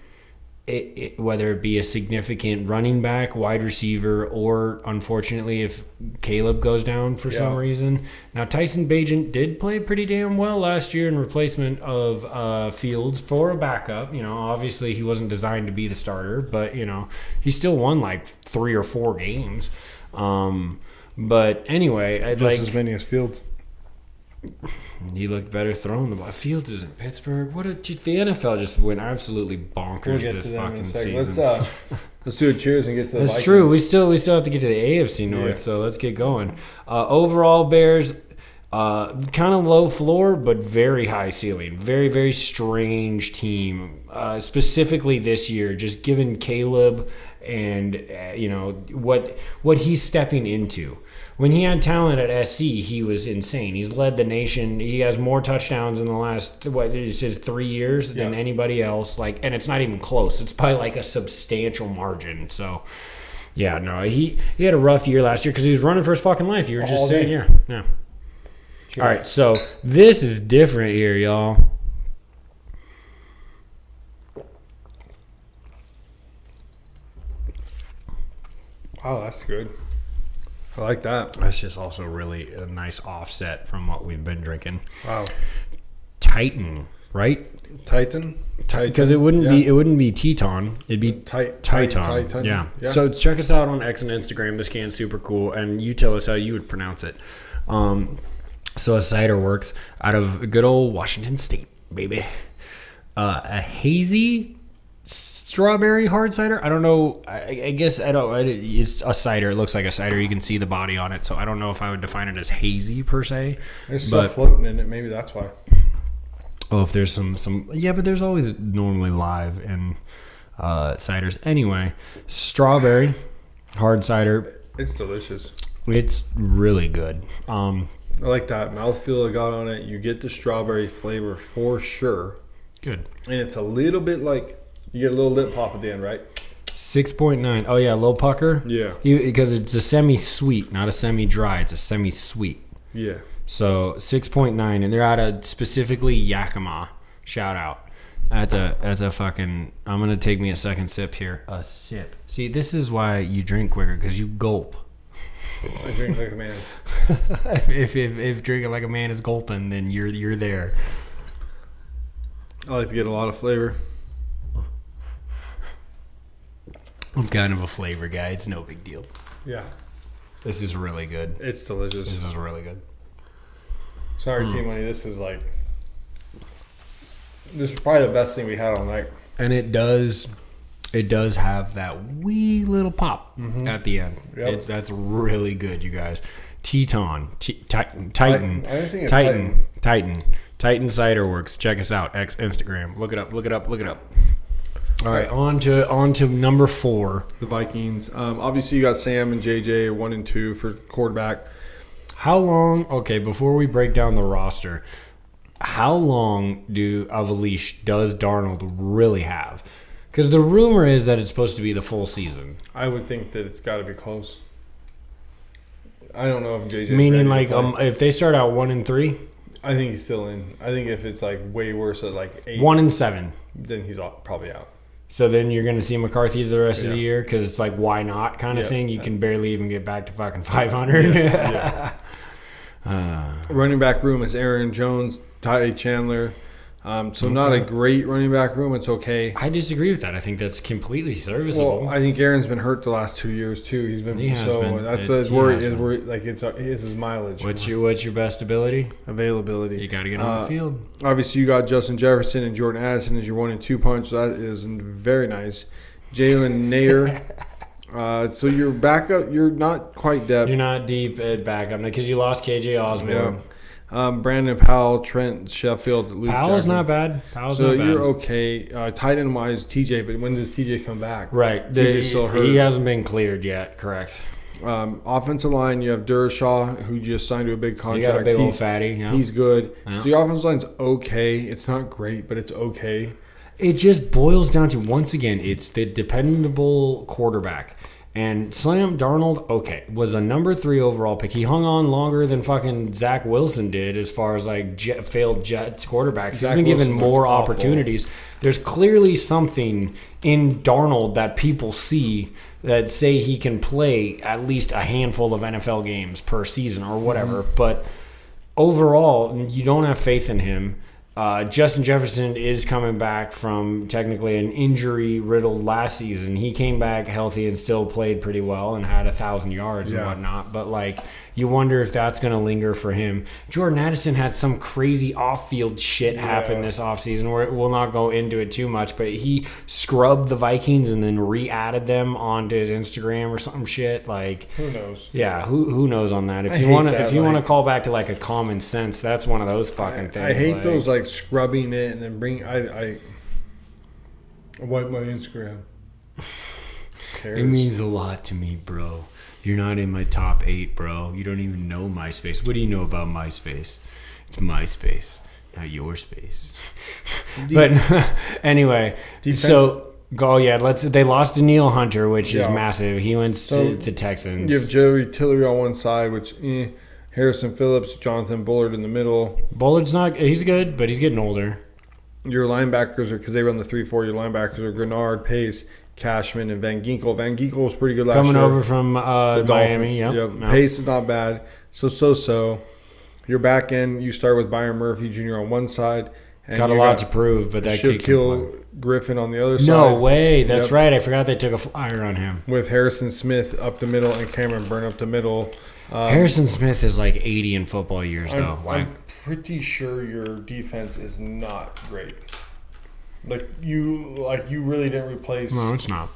whether it be a significant running back, wide receiver, or unfortunately if Caleb goes down for some reason. Now Tyson Bagent did play pretty damn well last year in replacement of Fields for a backup. Obviously he wasn't designed to be the starter, but he still won like 3 or 4 games. But anyway, just as many as Fields. He looked better throwing the ball. Fields is in Pittsburgh. The NFL just went absolutely bonkers this fucking season. Let's do a cheers and get to the That's Vikings. true. We still have to get to the AFC North, so let's get going. Overall, Bears, kind of low floor, but very high ceiling. Very, very strange team. Specifically this year, just given Caleb and what he's stepping into. When he had talent at SC, he was insane. He's led the nation. He has more touchdowns in the last 3 years than anybody else. And it's not even close. It's by like a substantial margin. So, he had a rough year last year because he was running for his fucking life. You were just saying, yeah. Sure. All right, so this is different here, y'all. Wow, that's good. I like that. That's just also really a nice offset from what we've been drinking. Wow. Titan, right? Titan? Because it wouldn't be Teton. It'd be Titan. Yeah. So check us out on X and Instagram. This can's super cool. And you tell us how you would pronounce it. So a cider works out of good old Washington State, baby. A hazy strawberry hard cider. I don't know. I guess I don't. It's a cider. It looks like a cider. You can see the body on it. So I don't know if I would define it as hazy per se. There's stuff floating in it. Maybe that's why. Oh, if there's some. Yeah, but there's always normally live in ciders. Anyway, strawberry hard cider. It's delicious. It's really good. I like that mouthfeel I got on it. You get the strawberry flavor for sure. Good. And it's a little bit like. You get a little lip pop at the end, right? 6.9. Oh, yeah, a little pucker? Yeah. Because it's a semi-sweet, not a semi-dry. It's a semi-sweet. Yeah. So 6.9, and they're out of specifically Yakima. Shout out. That's a fucking... I'm going to take me a second sip here. A sip. See, this is why you drink quicker, because you gulp. I drink like a man. if drinking like a man is gulping, then you're there. I like to get a lot of flavor. I'm kind of a flavor guy. It's no big deal. Yeah. This is really good. It's delicious. This is really good. Sorry, T-Money. This is probably the best thing we had all night. And it does have that wee little pop at the end. Yep. That's really good, you guys. Titan Cider Works. Check us out. Instagram. Look it up. All right, on to number 4. The Vikings. Obviously, you got Sam and JJ 1 and 2 for quarterback. How long? Okay, before we break down the roster, how long of a leash does Darnold really have? Because the rumor is that it's supposed to be the full season. I would think that it's got to be close. I don't know if JJ's meaning like if they start out 1 and 3. I think he's still in. I think if it's like way worse at like 8, 1 and 7, then he's probably out. So then you're going to see McCarthy the rest of the year because it's like, why not kind of thing. You can barely even get back to fucking 500. Running back room is Aaron Jones, Ty Chandler. So not a great running back room. It's okay. I disagree with that. I think that's completely serviceable. Well, I think Aaron's been hurt the last 2 years too. He has been. That's his worry. Like it's his mileage. What's your best ability? Availability. You got to get on the field. Obviously, you got Justin Jefferson and Jordan Addison as your 1 and 2 punch. So that is very nice. Jalen Nair. So your backup, you're not quite depth. You're not deep at backup because you lost KJ Osborne. Yeah. Brandon Powell, Trent Sheffield, Luke Powell's Jackson. Not bad. So you're okay. Tight end wise, TJ. But when does TJ come back? Right. TJ's still hurt. He hasn't been cleared yet. Correct. Offensive line, you have Durashaw, who just signed to a big contract. You got a big old fatty. Yeah. He's good. Yeah. So your offensive line's okay. It's not great, but it's okay. It just boils down to, once again, it's the dependable quarterback. And Sam Darnold, okay, was a number 3 overall pick. He hung on longer than fucking Zach Wilson did as far as like failed Jets quarterbacks. He's been given more opportunities. There's clearly something in Darnold that people see that say he can play at least a handful of NFL games per season or whatever. But overall, you don't have faith in him. Justin Jefferson is coming back from technically an injury-riddled last season. He came back healthy and still played pretty well and had 1,000 yards and whatnot. But, like, you wonder if that's going to linger for him. Jordan Addison had some crazy off-field shit happen this offseason. We'll not go into it too much, but he scrubbed the Vikings and then re-added them onto his Instagram or some shit. Like, who knows? Yeah, who knows on that? If you want to call back to like a common sense, that's one of those fucking things. I hate those like scrubbing it and then bring. I wipe my Instagram. It means a lot to me, bro. You're not in my top 8, bro. You don't even know MySpace. What do you know about MySpace? It's MySpace, not your space. But anyway, so they lost Daniil Hunter, which is massive. He went to the Texans. You have Joey Tillery on one side, which Harrison Phillips, Jonathan Bullard in the middle. Bullard's he's good, but he's getting older. Your linebackers are, because they run the 3-4, your linebackers are Grenard, Pace, Cashman, and Van Ginkel. Van Ginkel was pretty good last year. Coming over from Miami, yep. Pace is not bad. So. Your back end, you start with Byron Murphy Jr. on one side. And got a lot to prove, but that kid kill Griffin on the other side. No way. That's right. I forgot they took a flyer on him. With Harrison Smith up the middle and Cameron Byrne up the middle. Harrison Smith is like 80 in football years, though. I'm pretty sure your defense is not great. You really didn't replace. No, it's not.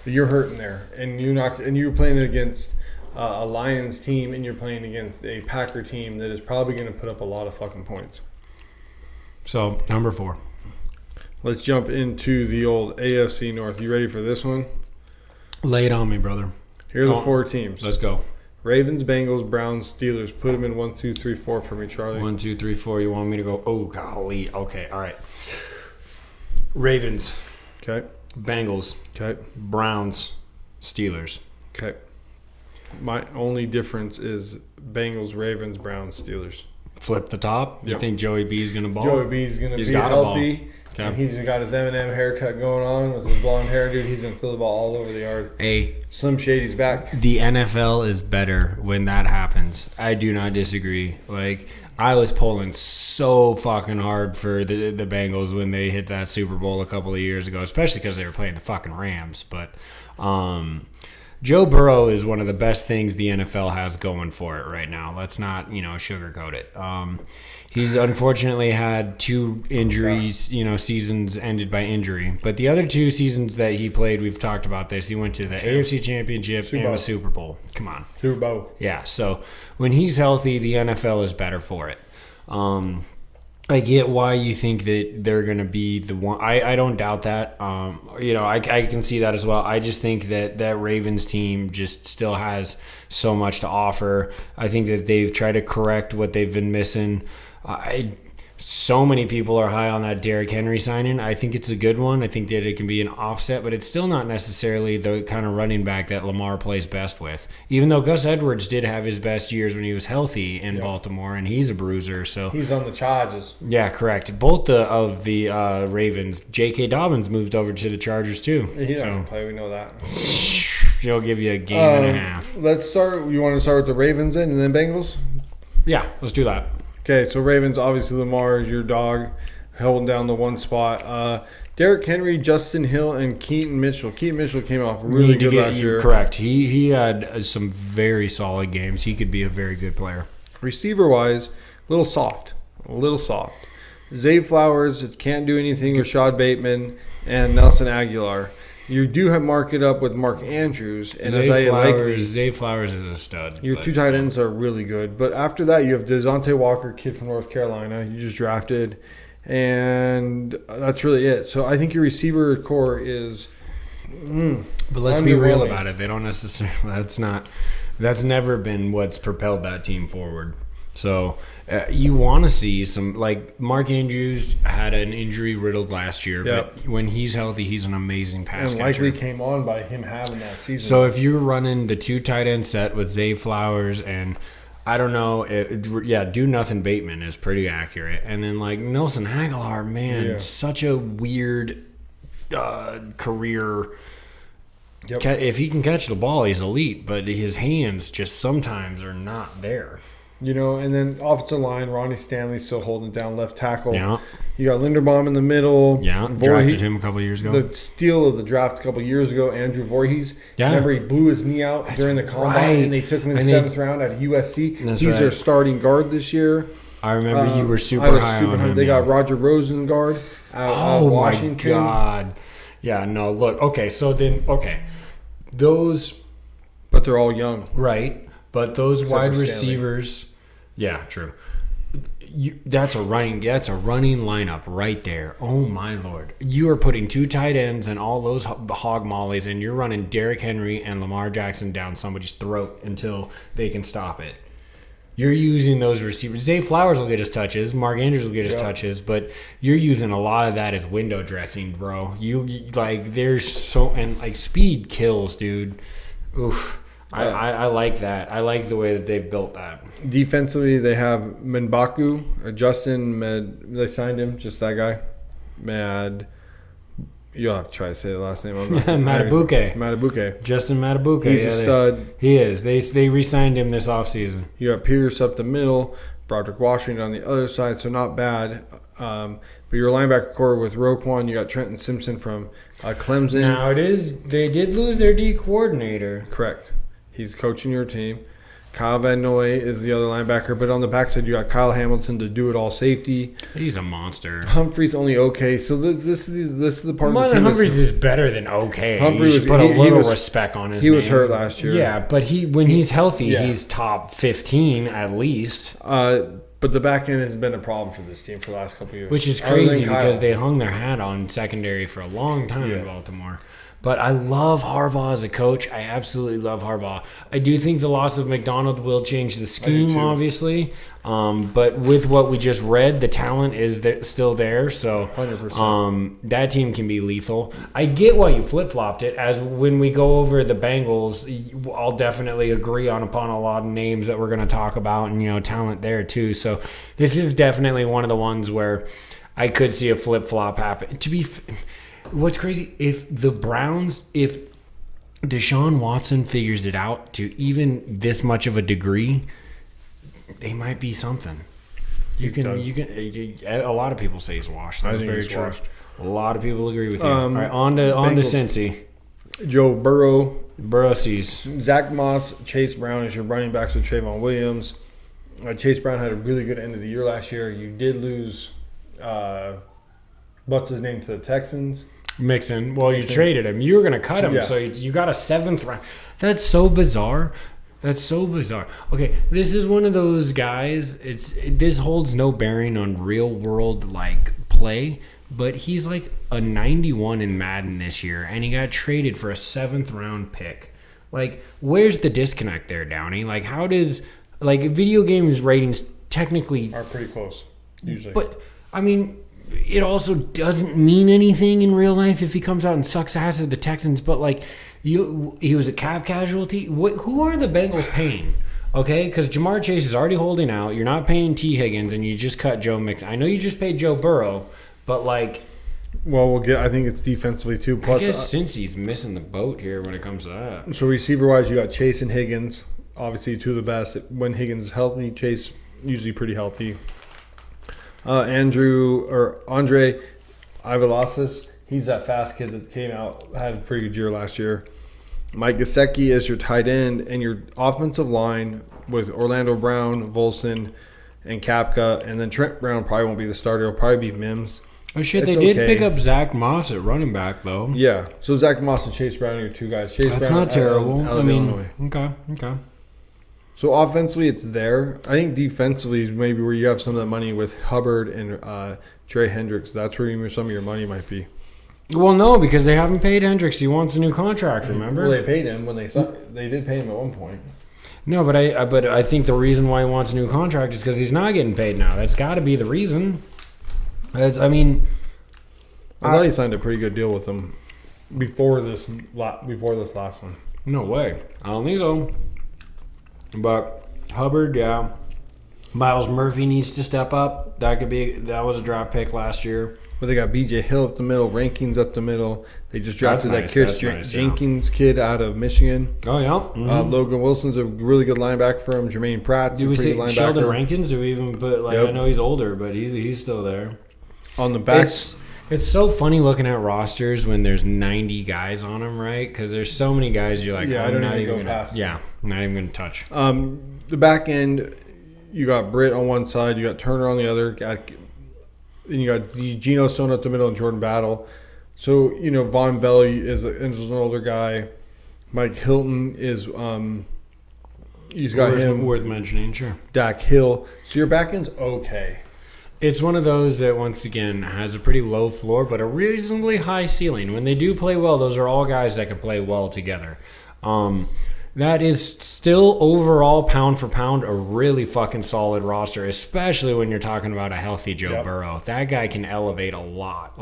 You're hurting there, and you're playing against a Lions team, and you're playing against a Packer team that is probably going to put up a lot of fucking points. So number 4. Let's jump into the old AFC North. You ready for this one? Lay it on me, brother. Here are the 4 teams. Let's go. Ravens, Bengals, Browns, Steelers. Put them in 1, 2, 3, 4 for me, Charlie. 1, 2, 3, 4. You want me to go? Oh, golly. Okay. All right. Ravens. Okay. Bengals. Okay. Browns. Steelers. Okay. My only difference is Bengals, Ravens, Browns, Steelers. Flip the top. You think Joey B is going to ball? Joey B is going to be healthy. Okay. And he's got his Eminem haircut going on with his blonde hair, dude. He's going to throw the ball all over the yard. Hey, Slim Shady's back. The NFL is better when that happens. I do not disagree. Like, I was pulling so fucking hard for the Bengals when they hit that Super Bowl a couple of years ago, especially because they were playing the fucking Rams. But Joe Burrow is one of the best things the NFL has going for it right now. Let's not, sugarcoat it. He's unfortunately had 2 injuries, seasons ended by injury. But the other 2 seasons that he played, we've talked about this. He went to the AFC Championship and the Super Bowl. Come on. Super Bowl. Yeah, so when he's healthy, the NFL is better for it. I get why you think that they're going to be the one. I don't doubt that. I can see that as well. I just think that Ravens team just still has so much to offer. I think that they've tried to correct what they've been missing. So many people are high on that Derrick Henry signing. I think it's a good one. I think that it can be an offset, but it's still not necessarily the kind of running back that Lamar plays best with. Even though Gus Edwards did have his best years when he was healthy in Baltimore, and he's a bruiser. So he's on the charges. Yeah, correct. Both of the Ravens. J.K. Dobbins moved over to the Chargers too. He's not going to play. We know that. He'll give you a game and a half. Let's start. You want to start with the Ravens and then Bengals? Yeah, let's do that. Okay, so Ravens, obviously Lamar is your dog, holding down the one spot. Derrick Henry, Justin Hill, and Keaton Mitchell. Keaton Mitchell came off really good last year. Correct. He had some very solid games. He could be a very good player. Receiver-wise, a little soft. Zay Flowers can't do anything. Rashad Bateman and Nelson Aguilar. You do have mark it up with Mark Andrews and Zay Flowers is a stud. Your 2 tight ends are really good, but after that you have Dejounte Walker, kid from North Carolina, you just drafted, and that's really it. So I think your receiver core is. But let's be real about it. They don't necessarily. That's never been what's propelled that team forward. So you want to see some, like Mark Andrews had an injury riddled last year, but when he's healthy, he's an amazing pass and catcher. likely came on by him having that season. So if you're running the 2 tight end set with Zay Flowers and I don't know, do nothing Bateman is pretty accurate, and then like Nelson Aguilar, man, such a weird career. Yep. If he can catch the ball, he's elite, but his hands just sometimes are not there. And then offensive line, Ronnie Stanley still holding down left tackle. Yeah. You got Linderbaum in the middle. Yeah, drafted him a couple years ago. The steal of the draft a couple years ago, Andrew Voorhees. Yeah. Remember, he blew his knee out during the combine, and they took him in the 7th round out of USC. He's their starting guard this year. I remember you were super high on him. They got Roger Rosengard out of Washington. Oh, my God. Yeah, no, look. Okay, so then, those. But they're all young. Right. But those wide receivers. Yeah, true. That's a running lineup right there. Oh, my Lord. You are putting 2 tight ends and all those hog mollies, and you're running Derrick Henry and Lamar Jackson down somebody's throat until they can stop it. You're using those receivers. Zay Flowers will get his touches. Mark Andrews will get his touches. But you're using a lot of that as window dressing, bro. There's so... And, speed kills, dude. Oof. I like that. I like the way that they've built that. Defensively, they have M'Baku, Justin they signed him, just that guy. You'll have to try to say the last name. Matabuke. Justin Matabuke. He's a stud. He is. They re-signed him this offseason. You got Pierce up the middle, Broderick Washington on the other side, so not bad. But your linebacker core with Roquan, you got Trenton Simpson from Clemson. Now they did lose their D coordinator. Correct. He's coaching your team. Kyle Van Noy is the other linebacker, but on the backside you got Kyle Hamilton to do it all safety. He's a monster. Humphrey's only okay, so this is the part of the team. Humphreys is better than okay. Humphrey put a little respect on his name. He was hurt last year. Yeah, but when he's healthy, he's top 15 at least. But the back end has been a problem for this team for the last couple of years. Which is crazy because they hung their hat on secondary for a long time in Baltimore. But I love Harbaugh as a coach. I absolutely love Harbaugh. I do think the loss of McDonald will change the scheme, obviously. But with what we just read, the talent is still there. So 100%. That team can be lethal. I get why you flip-flopped it. As when we go over the Bengals, I'll definitely agree upon a lot of names that we're going to talk about and, talent there too. So this is definitely one of the ones where I could see a flip-flop happen. What's crazy, if Deshaun Watson figures it out to even this much of a degree, they might be something. A lot of people say he's washed. That's very true. Washed. A lot of people agree with you. All right, on to Cincy. Joe Burrow. Burrow-sees. Zach Moss, Chase Brown is your running backs with Trayvon Williams. Chase Brown had a really good end of the year last year. You did lose, what's his name, to the Texans. Mixon. Well, you traded him. You were going to cut him, so you got a 7th round. That's so bizarre. Okay, this is one of those guys. This holds no bearing on real world play, but he's like a 91 in Madden this year, and he got traded for a 7th round pick. Where's the disconnect there, Downey? How does video games ratings technically are pretty close usually, but I mean. It also doesn't mean anything in real life if he comes out and sucks ass at the Texans. But he was a cap casualty. Who are the Bengals paying? Okay, because Jamar Chase is already holding out. You're not paying T. Higgins, and you just cut Joe Mixon. I know you just paid Joe Burrow, but well, I think it's defensively too. Plus, I guess Cincy's missing the boat here when it comes to that. So receiver-wise, you got Chase and Higgins. Obviously, two of the best. When Higgins is healthy, Chase usually pretty healthy. Andre Ivalasis, he's that fast kid that came out, had a pretty good year last year. Mike Gesicki is your tight end, and your offensive line with Orlando Brown, Volson, and Kapka, and then Trent Brown probably won't be the starter. It'll probably be Mims. Oh, shit, they did pick up Zach Moss at running back, though. Yeah, so Zach Moss and Chase Brown are your two guys. That's not terrible. Okay. So offensively, it's there. I think defensively is maybe where you have some of that money with Hubbard and Trey Hendricks. That's where some of your money might be. Well, no, because they haven't paid Hendricks. He wants a new contract, remember? Well, they paid him when they did pay him at one point. No, but I think the reason why he wants a new contract is because he's not getting paid now. That's got to be the reason. I thought he signed a pretty good deal with them before this last one. No way. I don't think so. But Hubbard, yeah. Miles Murphy needs to step up. That was a draft pick last year. But they got B.J. Hill up the middle, Rankins up the middle. They just drafted That's that nice. Chris Jenkins kid out of Michigan. Oh, yeah. Mm-hmm. Logan Wilson's a really good linebacker for him. Jermaine Pratt's Do we a pretty say good linebacker. Sheldon Rankins? Do we even put, Yep. I know he's older, but he's still there. On the back. It's so funny looking at rosters when there's 90 guys on them, right? Because there's so many guys you're like, Yeah, I'm I don't not even even go gonna, past. yeah, not even gonna touch. The back end, you got Britt on one side, you got Turner on the other, and you got Geno Stone up the middle and Jordan Battle. So, Von Bell is an older guy. Mike Hilton is he's got him. Worth mentioning, sure. Dak Hill. So your back end's okay. It's one of those that, once again, has a pretty low floor, but a reasonably high ceiling. When they do play well, those are all guys that can play well together. That is still overall, pound for pound, a really fucking solid roster, especially when you're talking about a healthy Joe Burrow. That guy can elevate a lot.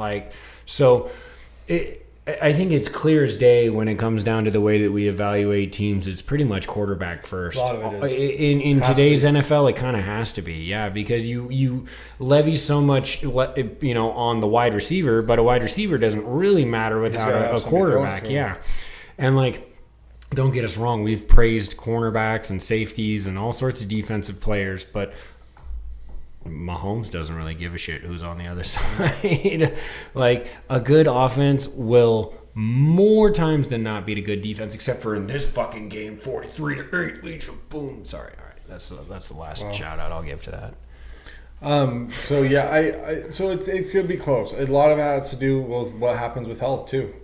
I think it's clear as day when it comes down to the way that we evaluate teams. It's pretty much quarterback first. A lot of it is. In today's NFL, it kind of has to be, yeah, because you levy so much, on the wide receiver, but a wide receiver doesn't really matter without a quarterback, yeah. And don't get us wrong, we've praised cornerbacks and safeties and all sorts of defensive players, but Mahomes doesn't really give a shit who's on the other side. A good offense will more times than not beat a good defense, except for in this fucking game, 43-8, Legion, boom. Sorry, all right, that's the last shout out I'll give to that. So it could be close. A lot of it has to do with what happens with health too.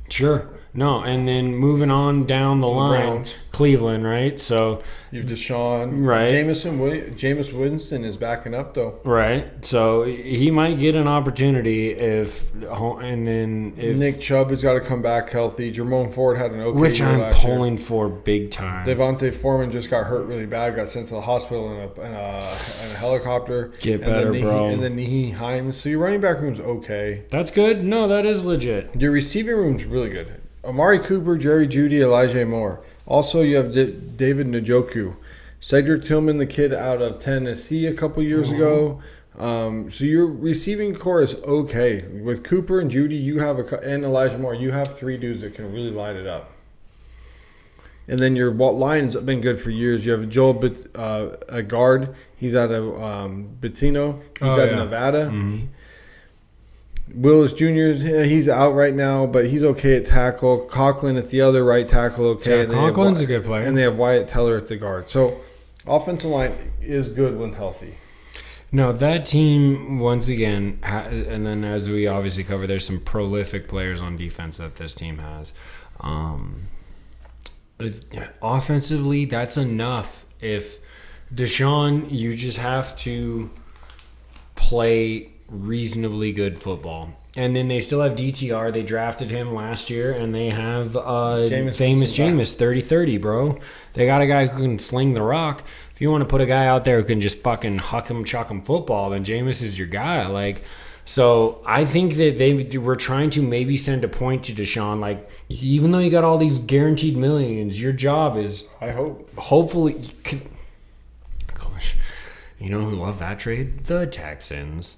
Sure. No, and then moving on down the line, Browns. Cleveland, right? So You have Deshaun. Right. Jameis Winston is backing up though. right, so he might get an opportunity if Nick Chubb has got to come back healthy. Jerome Ford had an okay which year I'm last year. pulling for big time. Devontae Foreman just got hurt really bad. Got sent to the hospital in a helicopter. Get better, bro. And then Naheem Hines. So your running back room's okay. That's good. No, that is legit. Your receiving room's really good. Amari Cooper, Jerry Jeudy, Elijah Moore. Also, you have David Njoku. Cedric Tillman, the kid out of Tennessee a couple years ago. So your receiving core is okay. With Cooper and Jeudy, and Elijah Moore, you have three dudes that can really light it up. And then your line's been good for years. You have Joel a guard. He's out of Bettino. He's out of Nevada. Mm-hmm. Willis Jr., he's out right now, but he's okay at tackle. Coughlin at the other right tackle, okay. Yeah, Coughlin's a good player. And they have Wyatt Teller at the guard. So offensive line is good when healthy. No, that team, once again, and then as we obviously cover, there's some prolific players on defense that this team has. Offensively, that's enough. If Deshaun, you just have to play reasonably good football. And then they still have DTR. They drafted him last year, and they have famous Jameis, 30-30, bro. They got a guy who can sling the rock. If you want to put a guy out there who can just fucking huck him, chuck him football, then Jameis is your guy. So I think that they were trying to maybe send a point to Deshaun. Even though you got all these guaranteed millions, your job is, I hope, hopefully, gosh, you know who love that trade? The Texans.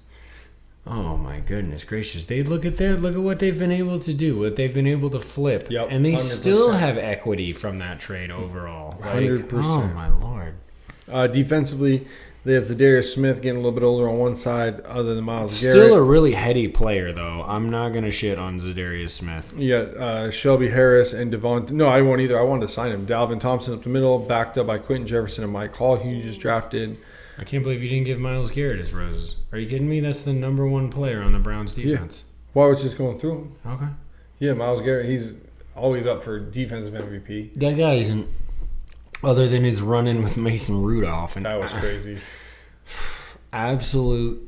Oh my goodness gracious! Look at what they've been able to do, what they've been able to flip, and they 100%. Still have equity from that trade overall. 100%. Oh my lord! Defensively, they have Zadarius Smith getting a little bit older on one side, other than Myles Garrett. Still a really heady player, though. I'm not gonna shit on Zadarius Smith. Yeah, Shelby Harris and Devon. No, I won't either. I wanted to sign him. Dalvin Thompson up the middle, backed up by Quentin Jefferson and Mike Hall, who you just drafted. I can't believe you didn't give Myles Garrett his roses. Are you kidding me? That's the number one player on the Browns defense. Yeah. Well, I was just going through him. Okay. Yeah, Myles Garrett, he's always up for defensive MVP. That guy isn't, other than his run-in with Mason Rudolph. And that was crazy. Absolute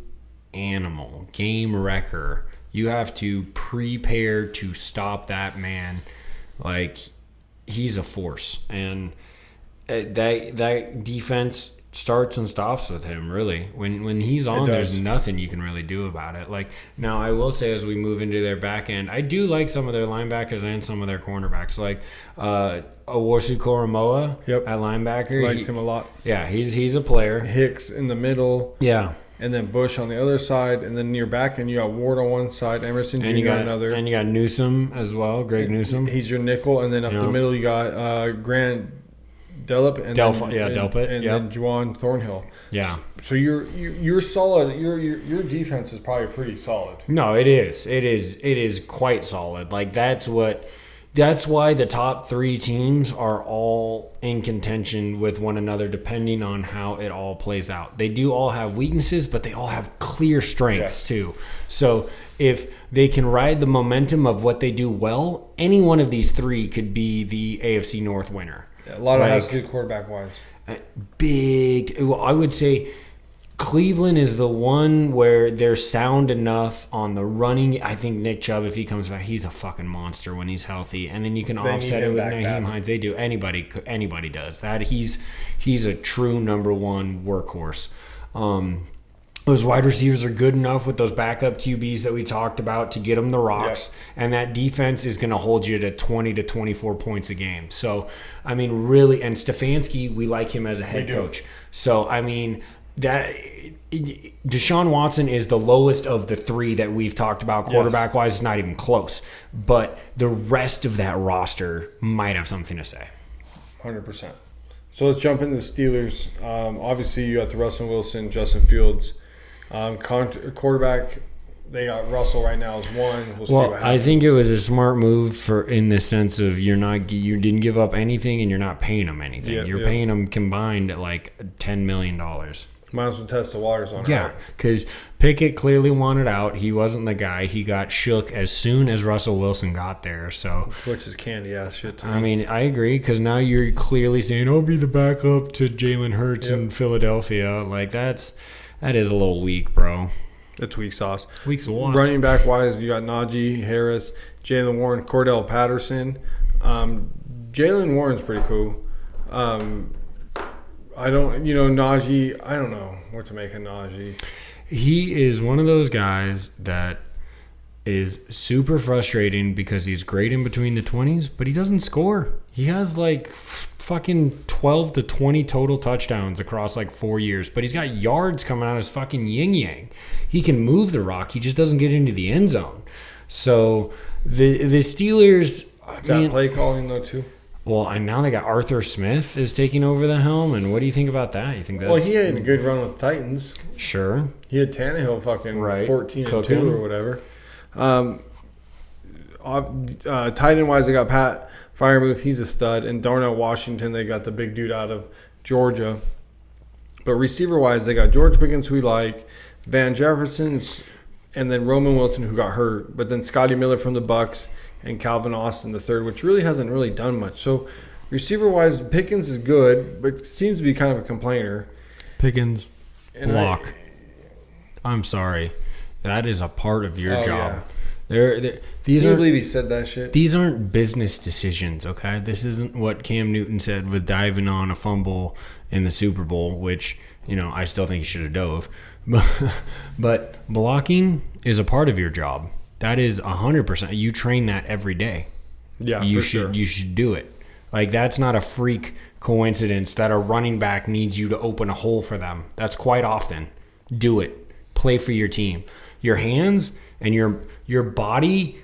animal. Game wrecker. You have to prepare to stop that man. He's a force. And that defense starts and stops with him, really. When he's on, there's nothing you can really do about it. Like, now I will say, as we move into their back end, I do like some of their linebackers and some of their cornerbacks. Like Owosu Koromoa at linebacker. Liked him a lot. Yeah, he's a player. Hicks in the middle. Yeah. And then Bush on the other side, and then near back end you got Ward on one side, Emerson Jr. on another, and you got Newsome as well, Greg Newsome. He's your nickel, and then up the middle you got Grant Delp and Delpit, and then Juwan Thornhill. Yeah. So you're solid. Your defense is probably pretty solid. No, it is. It is quite solid. Like that's why the top 3 teams are all in contention with one another, depending on how it all plays out. They do all have weaknesses, but they all have clear strengths too. So if they can ride the momentum of what they do well, any one of these 3 could be the AFC North winner. Yeah, a lot of has to do quarterback-wise. I would say Cleveland is the one where they're sound enough on the running. I think Nick Chubb, if he comes back, he's a fucking monster when he's healthy. And then you can offset it with Naheem Hines. They do. Anybody does that. He's a true number 1 workhorse. Those wide receivers are good enough with those backup QBs that we talked about to get them the rocks. Yep. And that defense is going to hold you to 20 to 24 points a game. So, I mean, really, and Stefanski, we like him as a head coach. So, I mean, that Deshaun Watson is the lowest of the 3 that we've talked about quarterback-wise. It's not even close. But the rest of that roster might have something to say. 100%. So let's jump into the Steelers. Obviously, you got the Russell Wilson, Justin Fields. Quarterback, they got Russell right now as 1. We'll see what happens. I think it was a smart move in the sense of you didn't give up anything and you're not paying them anything. You're paying them combined at like $10 million. Might as well test the waters on it. Yeah, because Pickett clearly wanted out. He wasn't the guy. He got shook as soon as Russell Wilson got there. So, which is candy ass shit to me. I mean, I agree, because now you're clearly saying, "I'll be the backup to Jalen Hurts in Philadelphia." Like that is a little weak, bro. It's weak sauce. Weak sauce. Running back wise, you got Najee Harris, Jalen Warren, Cordell Patterson. Jalen Warren's pretty cool. Najee, I don't know what to make of Najee. He is one of those guys that is super frustrating because he's great in between the 20s, but he doesn't score. He has like fucking 12 to 20 total touchdowns across like 4 years, but he's got yards coming out of his fucking yin-yang. He can move the rock. He just doesn't get into the end zone. So the Steelers... Is that play calling though too? Well, and now they got Arthur Smith is taking over the helm, and what do you think about that? You think that's... Well, he had a good run with the Titans. Sure. He had Tannehill fucking 14-2 or whatever. Tight end wise, they got Pat Freiermuth. He's a stud. And Darnell Washington, they got the big dude out of Georgia. But receiver wise, they got George Pickens, who we like, Van Jefferson, and then Roman Wilson, who got hurt. But then Scotty Miller from the Bucks and Calvin Austin the third, which really hasn't really done much. So receiver wise, Pickens is good, but seems to be kind of a complainer. Pickens, block. I'm sorry. That is a part of your job. Yeah. These Can you believe he said that shit? These aren't business decisions, okay? This isn't what Cam Newton said with diving on a fumble in the Super Bowl, which, I still think he should have dove. But blocking is a part of your job. That is 100%. You train that every day. Yeah, you should. You should do it. Like, that's not a freak coincidence that a running back needs you to open a hole for them. That's quite often. Do it. Play for your team. Your hands and your body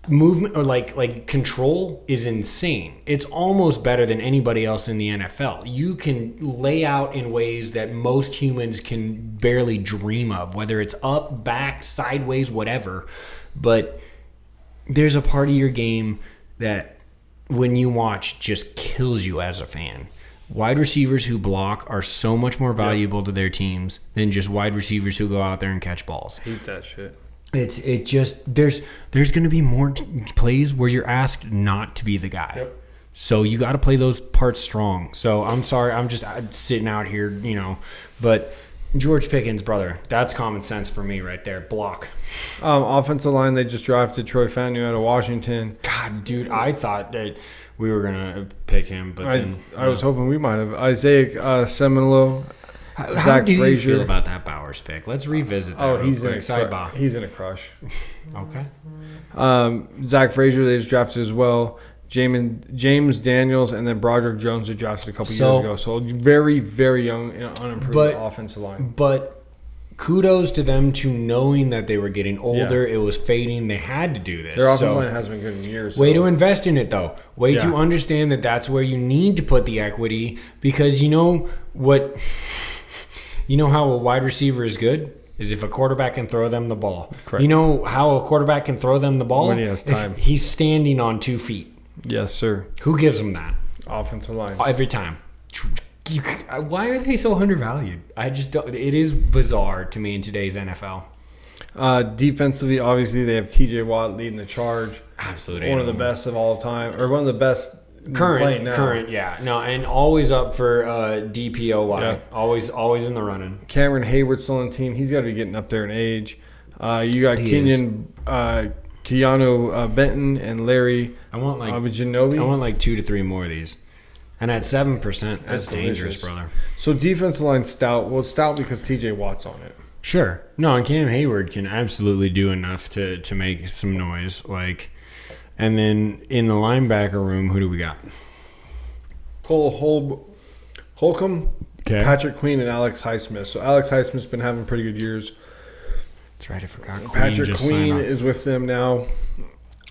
movement or like control is insane. It's almost better than anybody else in the NFL. You can lay out in ways that most humans can barely dream of, whether it's up, back, sideways, whatever. But there's a part of your game that when you watch just kills you as a fan. Wide receivers who block are so much more valuable to their teams than just wide receivers who go out there and catch balls. Hate that shit. There's going to be more plays where you're asked not to be the guy. Yep. So you got to play those parts strong. So I'm sorry, I'm sitting out here, but George Pickens, brother, that's common sense for me right there. Block. Offensive line, they just drafted Troy Fanu out of Washington. God, dude, I thought that we were gonna pick him, but I was hoping we might have Isaiah Seminole, Zach do you Frazier. feel about that Bowers pick? Let's revisit that. He's in a crush. Okay. Zach Frazier they just drafted as well. James Daniels and then Broderick Jones they drafted a couple years ago. So very, very young and unimproved offensive line. But kudos to them to knowing that they were getting older. Yeah. It was fading. They had to do this. Their offensive line hasn't been good in years. Way to invest in it, though. Way to understand that that's where you need to put the equity because you know what? You know how a wide receiver is good? Is if a quarterback can throw them the ball. Correct. You know how a quarterback can throw them the ball? When he has time. If he's standing on 2 feet. Yes, sir. Who gives them that? Offensive line. Every time. Why are they so undervalued? I just don't. It is bizarre to me in today's NFL. Defensively, obviously, they have T.J. Watt leading the charge. Absolutely. One of the best of all time. Or one of the best current, yeah. No, and always up for DPOY. Yeah. Always in the running. Cameron Hayward's still on the team. He's got to be getting up there in age. You got Keanu Benton and Larry Avigenobi. I want like 2 to 3 more of these. And at 7%, that's dangerous, brother. So defensive line stout. Well, it's stout because T.J. Watt's on it. Sure. No, and Cam Hayward can absolutely do enough to make some noise. And then in the linebacker room, who do we got? Cole Holcomb, Patrick Queen, and Alex Highsmith. So Alex Highsmith's been having pretty good years. That's right. I forgot. Patrick Queen is with them now.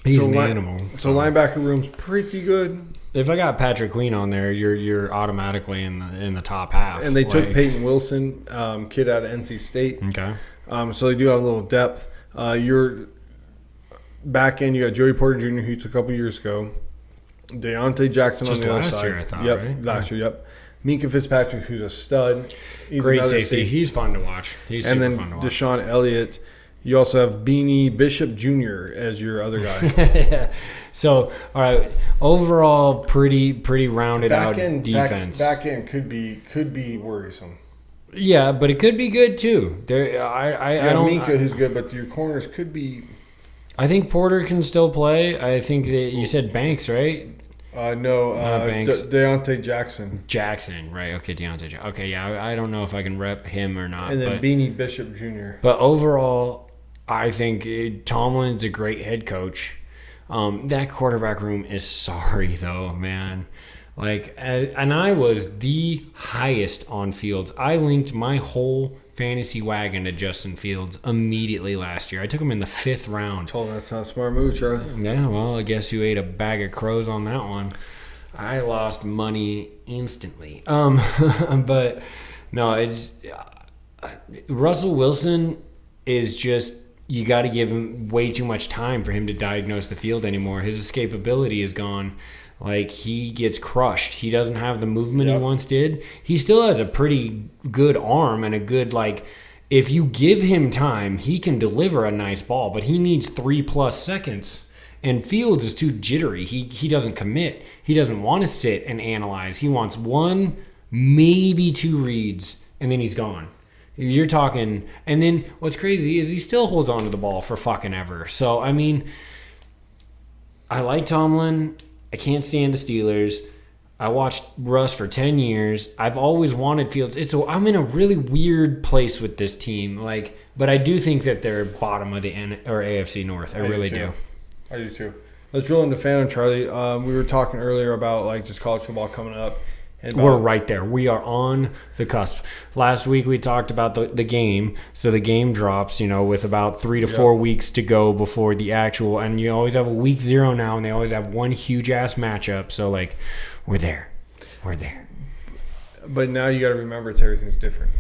He's an animal. So linebacker room's pretty good. If I got Patrick Queen on there, you're automatically in the top half. And they took Peyton Wilson, kid out of NC State. Okay. So they do have a little depth. Your back end, you got Joey Porter Jr., who you took a couple years ago. Deontay Jackson on the other side. Last year, I thought, right? Last year, yep. Minka Fitzpatrick, who's a stud. He's great safety. He's fun to watch. He's super fun to watch. Deshaun Elliott. You also have Beanie Bishop Jr. as your other guy. Yeah. So, all right. Overall, pretty rounded out defense. Back end could be worrisome. Yeah, but it could be good too. I don't. Minka, who's good, but your corners could be. I think Porter can still play. I think that you said Banks, right? No, Banks. Deontay Jackson. Jackson, right? Okay, Deontay Jackson. Okay, yeah, I don't know if I can rep him or not. And then Beanie Bishop Jr. But overall, I think Tomlin's a great head coach. That quarterback room is sorry, though, man. And I was the highest on Fields. I linked my whole fantasy wagon to Justin Fields immediately last year. I took him in the 5th round. Told him that's not a smart move, Charlie. Yeah, well, I guess you ate a bag of crows on that one. I lost money instantly. But no, it's Russell Wilson is just. You got to give him way too much time for him to diagnose the field anymore. His escapability is gone. He gets crushed. He doesn't have the movement he once did. He still has a pretty good arm and a good, if you give him time, he can deliver a nice ball, but he needs 3+ seconds. And Fields is too jittery. He doesn't commit. He doesn't want to sit and analyze. He wants 1, maybe 2 reads, and then he's gone. You're talking, and then what's crazy is he still holds on to the ball for fucking ever. So, I mean, I like Tomlin. I can't stand the Steelers. I watched Russ for 10 years. I've always wanted Fields. I'm in a really weird place with this team. But I do think that they're bottom of the AFC North. I really do. I do too. Let's roll into Fandom, Charlie. We were talking earlier about just college football coming up. We're right there. We are on the cusp. Last week we talked about the game. So the game drops, with about 3 to 4 weeks to go before the actual. And you always have a week 0 now, and they always have one huge-ass matchup. So, we're there. We're there. But now you got to remember everything's different.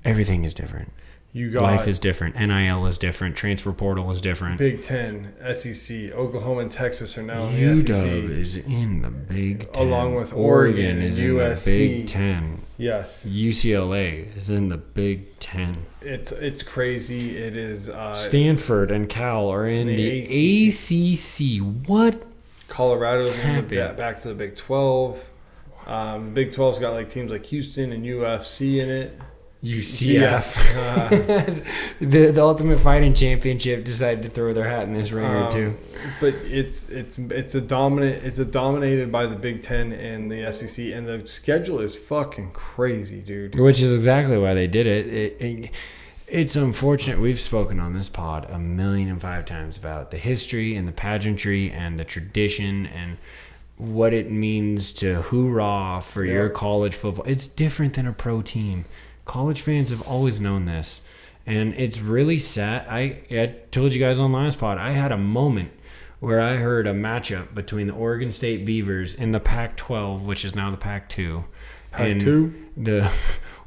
Everything is different. Life is different. NIL is different. Transfer portal is different. Big Ten, SEC, Oklahoma and Texas are now in the SEC. UW is in the Big Ten. Along with Oregon is and USC. In the Big Ten. Yes. UCLA is in the Big Ten. It's crazy. It is. Stanford and Cal are in the ACC. What? Colorado's back to the Big 12. The Big 12's got teams like Houston and UFC in it. UCF. The Ultimate Fighting Championship decided to throw their hat in this ring or two. But it's dominated by the Big Ten and the SEC, and the schedule is fucking crazy, dude. Which is exactly why they did it. It's unfortunate. We've spoken on this pod 1,005 times about the history and the pageantry and the tradition and what it means to hoorah for your college football. It's different than a pro team. College fans have always known this. And it's really sad. I told you guys on last pod, I had a moment where I heard a matchup between the Oregon State Beavers in the Pac-12, which is now the Pac-2, and the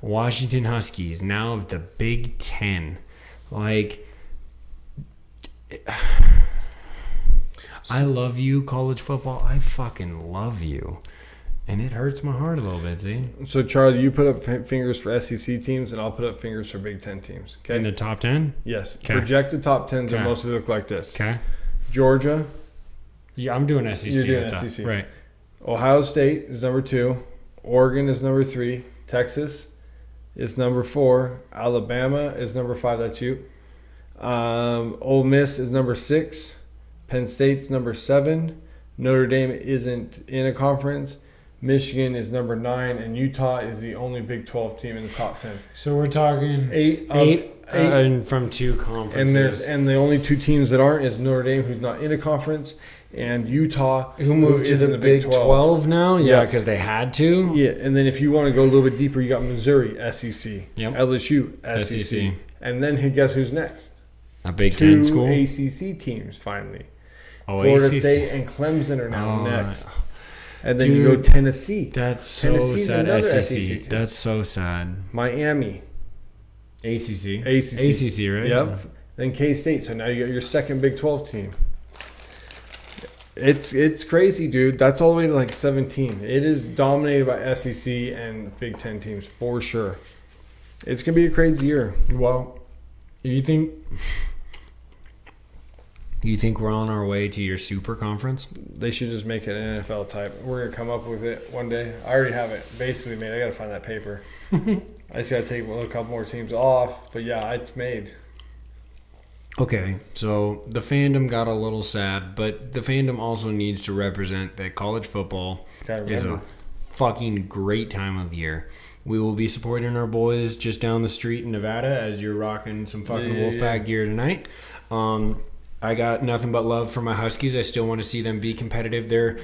Washington Huskies, now of the Big Ten. Like, I love you, college football. I fucking love you. And it hurts my heart a little bit, see? So, Charlie, you put up fingers for SEC teams, and I'll put up fingers for Big Ten teams. Okay? In the top 10? Yes. Okay. Projected top 10s will mostly look like this. Okay. Georgia. Yeah, I'm doing SEC. You're doing SEC. Right. Ohio State is number 2. Oregon is number 3. Texas is number 4. Alabama is number 5. That's you. Ole Miss is number 6. Penn State's number 7. Notre Dame isn't in a conference. Michigan is number 9, and Utah is the only Big 12 team in the top 10. So we're talking eight and from 2 conferences. And the only 2 teams that aren't is Notre Dame, who's not in a conference, and Utah, who moved to the Big 12 now. Yeah, because they had to. Yeah, and then if you want to go a little bit deeper, you got Missouri, SEC, yep. LSU, SEC, and then guess who's next? A Big 10 school. 2 ACC teams finally. Oh, Florida ACC. State and Clemson are now next. And then Dude, you go Tennessee. That's so Tennessee's sad. another SEC. team. That's so sad. Miami. ACC, right? Yep. Then K-State. So now you got your second Big 12 team. It's crazy, dude. That's all the way to like 17. It is dominated by SEC and Big 10 teams for sure. It's going to be a crazy year. Well, you think we're on our way to your super conference? They should just make it an NFL type. We're going to come up with it one day. I already have it basically made. I got to find that paper. I just got to take a couple more teams off. But yeah, it's made. Okay, so the fandom got a little sad, but the fandom also needs to represent that college football is a fucking great time of year. We will be supporting our boys just down the street in Nevada as you're rocking some fucking Wolfpack gear tonight. I got nothing but love for my Huskies. I still want to see them be competitive. They're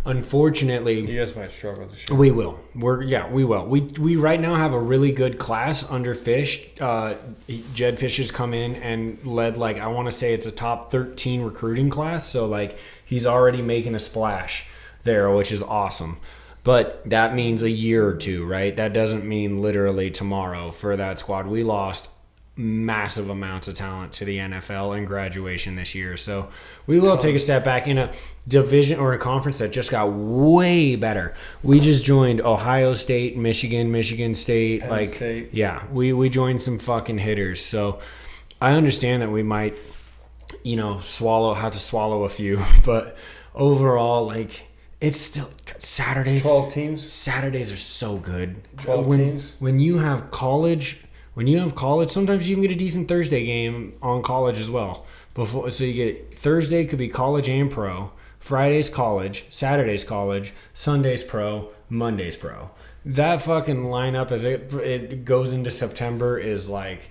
unfortunately, you guys might struggle this year. We will. We will. We right now have a really good class under Fish. Jed Fish has come in and led, like, I want to say it's a top 13 recruiting class. So like he's already making a splash there, which is awesome. But that means a year or two, right? That doesn't mean literally tomorrow for that squad. We lost massive amounts of talent to the NFL and graduation this year. So we will take a step back in a division or a conference that just got way better. We just joined Ohio State, Michigan State. Penn State. Yeah, we joined some fucking hitters. So I understand that we might, have to swallow a few, but overall, like, it's still Saturdays. 12 teams. Saturdays are so good. 12 teams. When you have college, sometimes you can get a decent Thursday game on college as well. So you get Thursday could be college and pro, Friday's college, Saturday's college, Sunday's pro, Monday's pro. That fucking lineup as it goes into September is like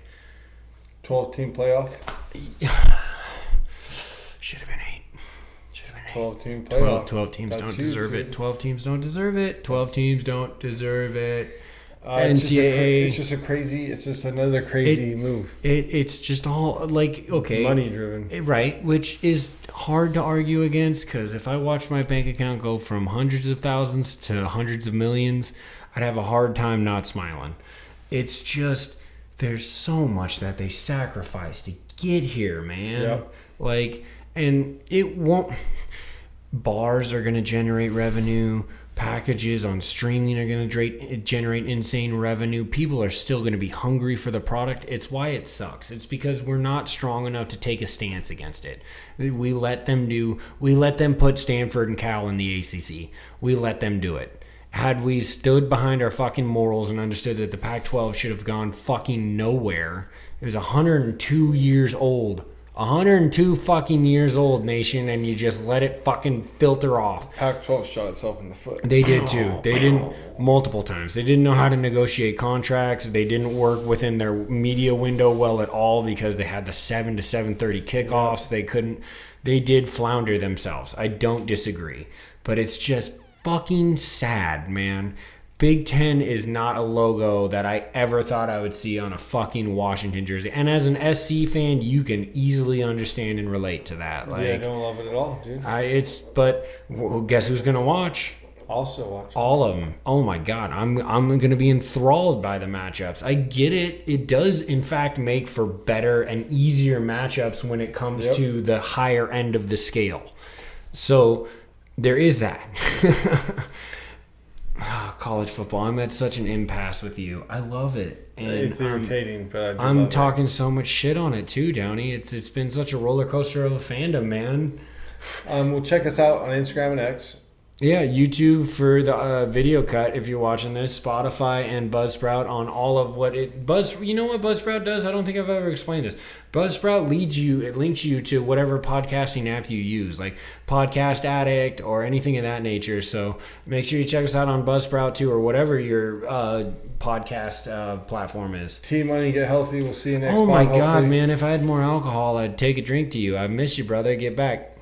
12-team playoff. Should have been 8. 12-team playoff. 12 teams don't deserve it. 12 teams don't deserve it. 12 teams don't deserve it. NCAA. It's just another crazy move. It's just all like, okay. Money driven. Right, which is hard to argue against, because if I watched my bank account go from hundreds of thousands to hundreds of millions, I'd have a hard time not smiling. It's just, there's so much that they sacrifice to get here, man. Yep. Like, and it won't. Bars are going to generate revenue. Packages on streaming are going to generate insane revenue. People are still going to be hungry for the product. It's why it sucks. It's because we're not strong enough to take a stance against it. We let them put Stanford and Cal in the ACC. We let them do it. had we stood behind our fucking morals and understood that the Pac-12 should have gone fucking nowhere. It was 102 years old. 102 fucking years old, nation, and you just let it fucking filter off. Pac-12 shot itself in the foot. They did too. They didn't, multiple times. They didn't know how to negotiate contracts. They didn't work within their media window well at all because they had the 7 to 7:30 kickoffs. They did flounder themselves. I don't disagree. But it's just fucking sad, man. Big Ten is not a logo that I ever thought I would see on a fucking Washington jersey. And as an SC fan, you can easily understand and relate to that. Like, I don't love it at all, dude. But guess who's gonna watch? Also watch all of them. Oh my god, I'm gonna be enthralled by the matchups. I get it. It does in fact make for better and easier matchups when it comes to the higher end of the scale. So there is that. College football. I'm at such an impasse with you. I love it. And it's irritating, but I'm talking so much shit on it too, Downey. It's been such a roller coaster of a fandom, man. Well, check us out on Instagram and X. Yeah, YouTube for the video cut if you're watching this, Spotify and Buzzsprout on all of what it you know what Buzzsprout does? I don't think I've ever explained this. Buzzsprout links you to whatever podcasting app you use, like Podcast Addict or anything of that nature. So make sure you check us out on Buzzsprout too, or whatever your podcast platform is. Team Money, get healthy. We'll see you next Oh my pod, god, hopefully. man, if I had more alcohol, I'd take a drink to you. I miss you, brother. Get back.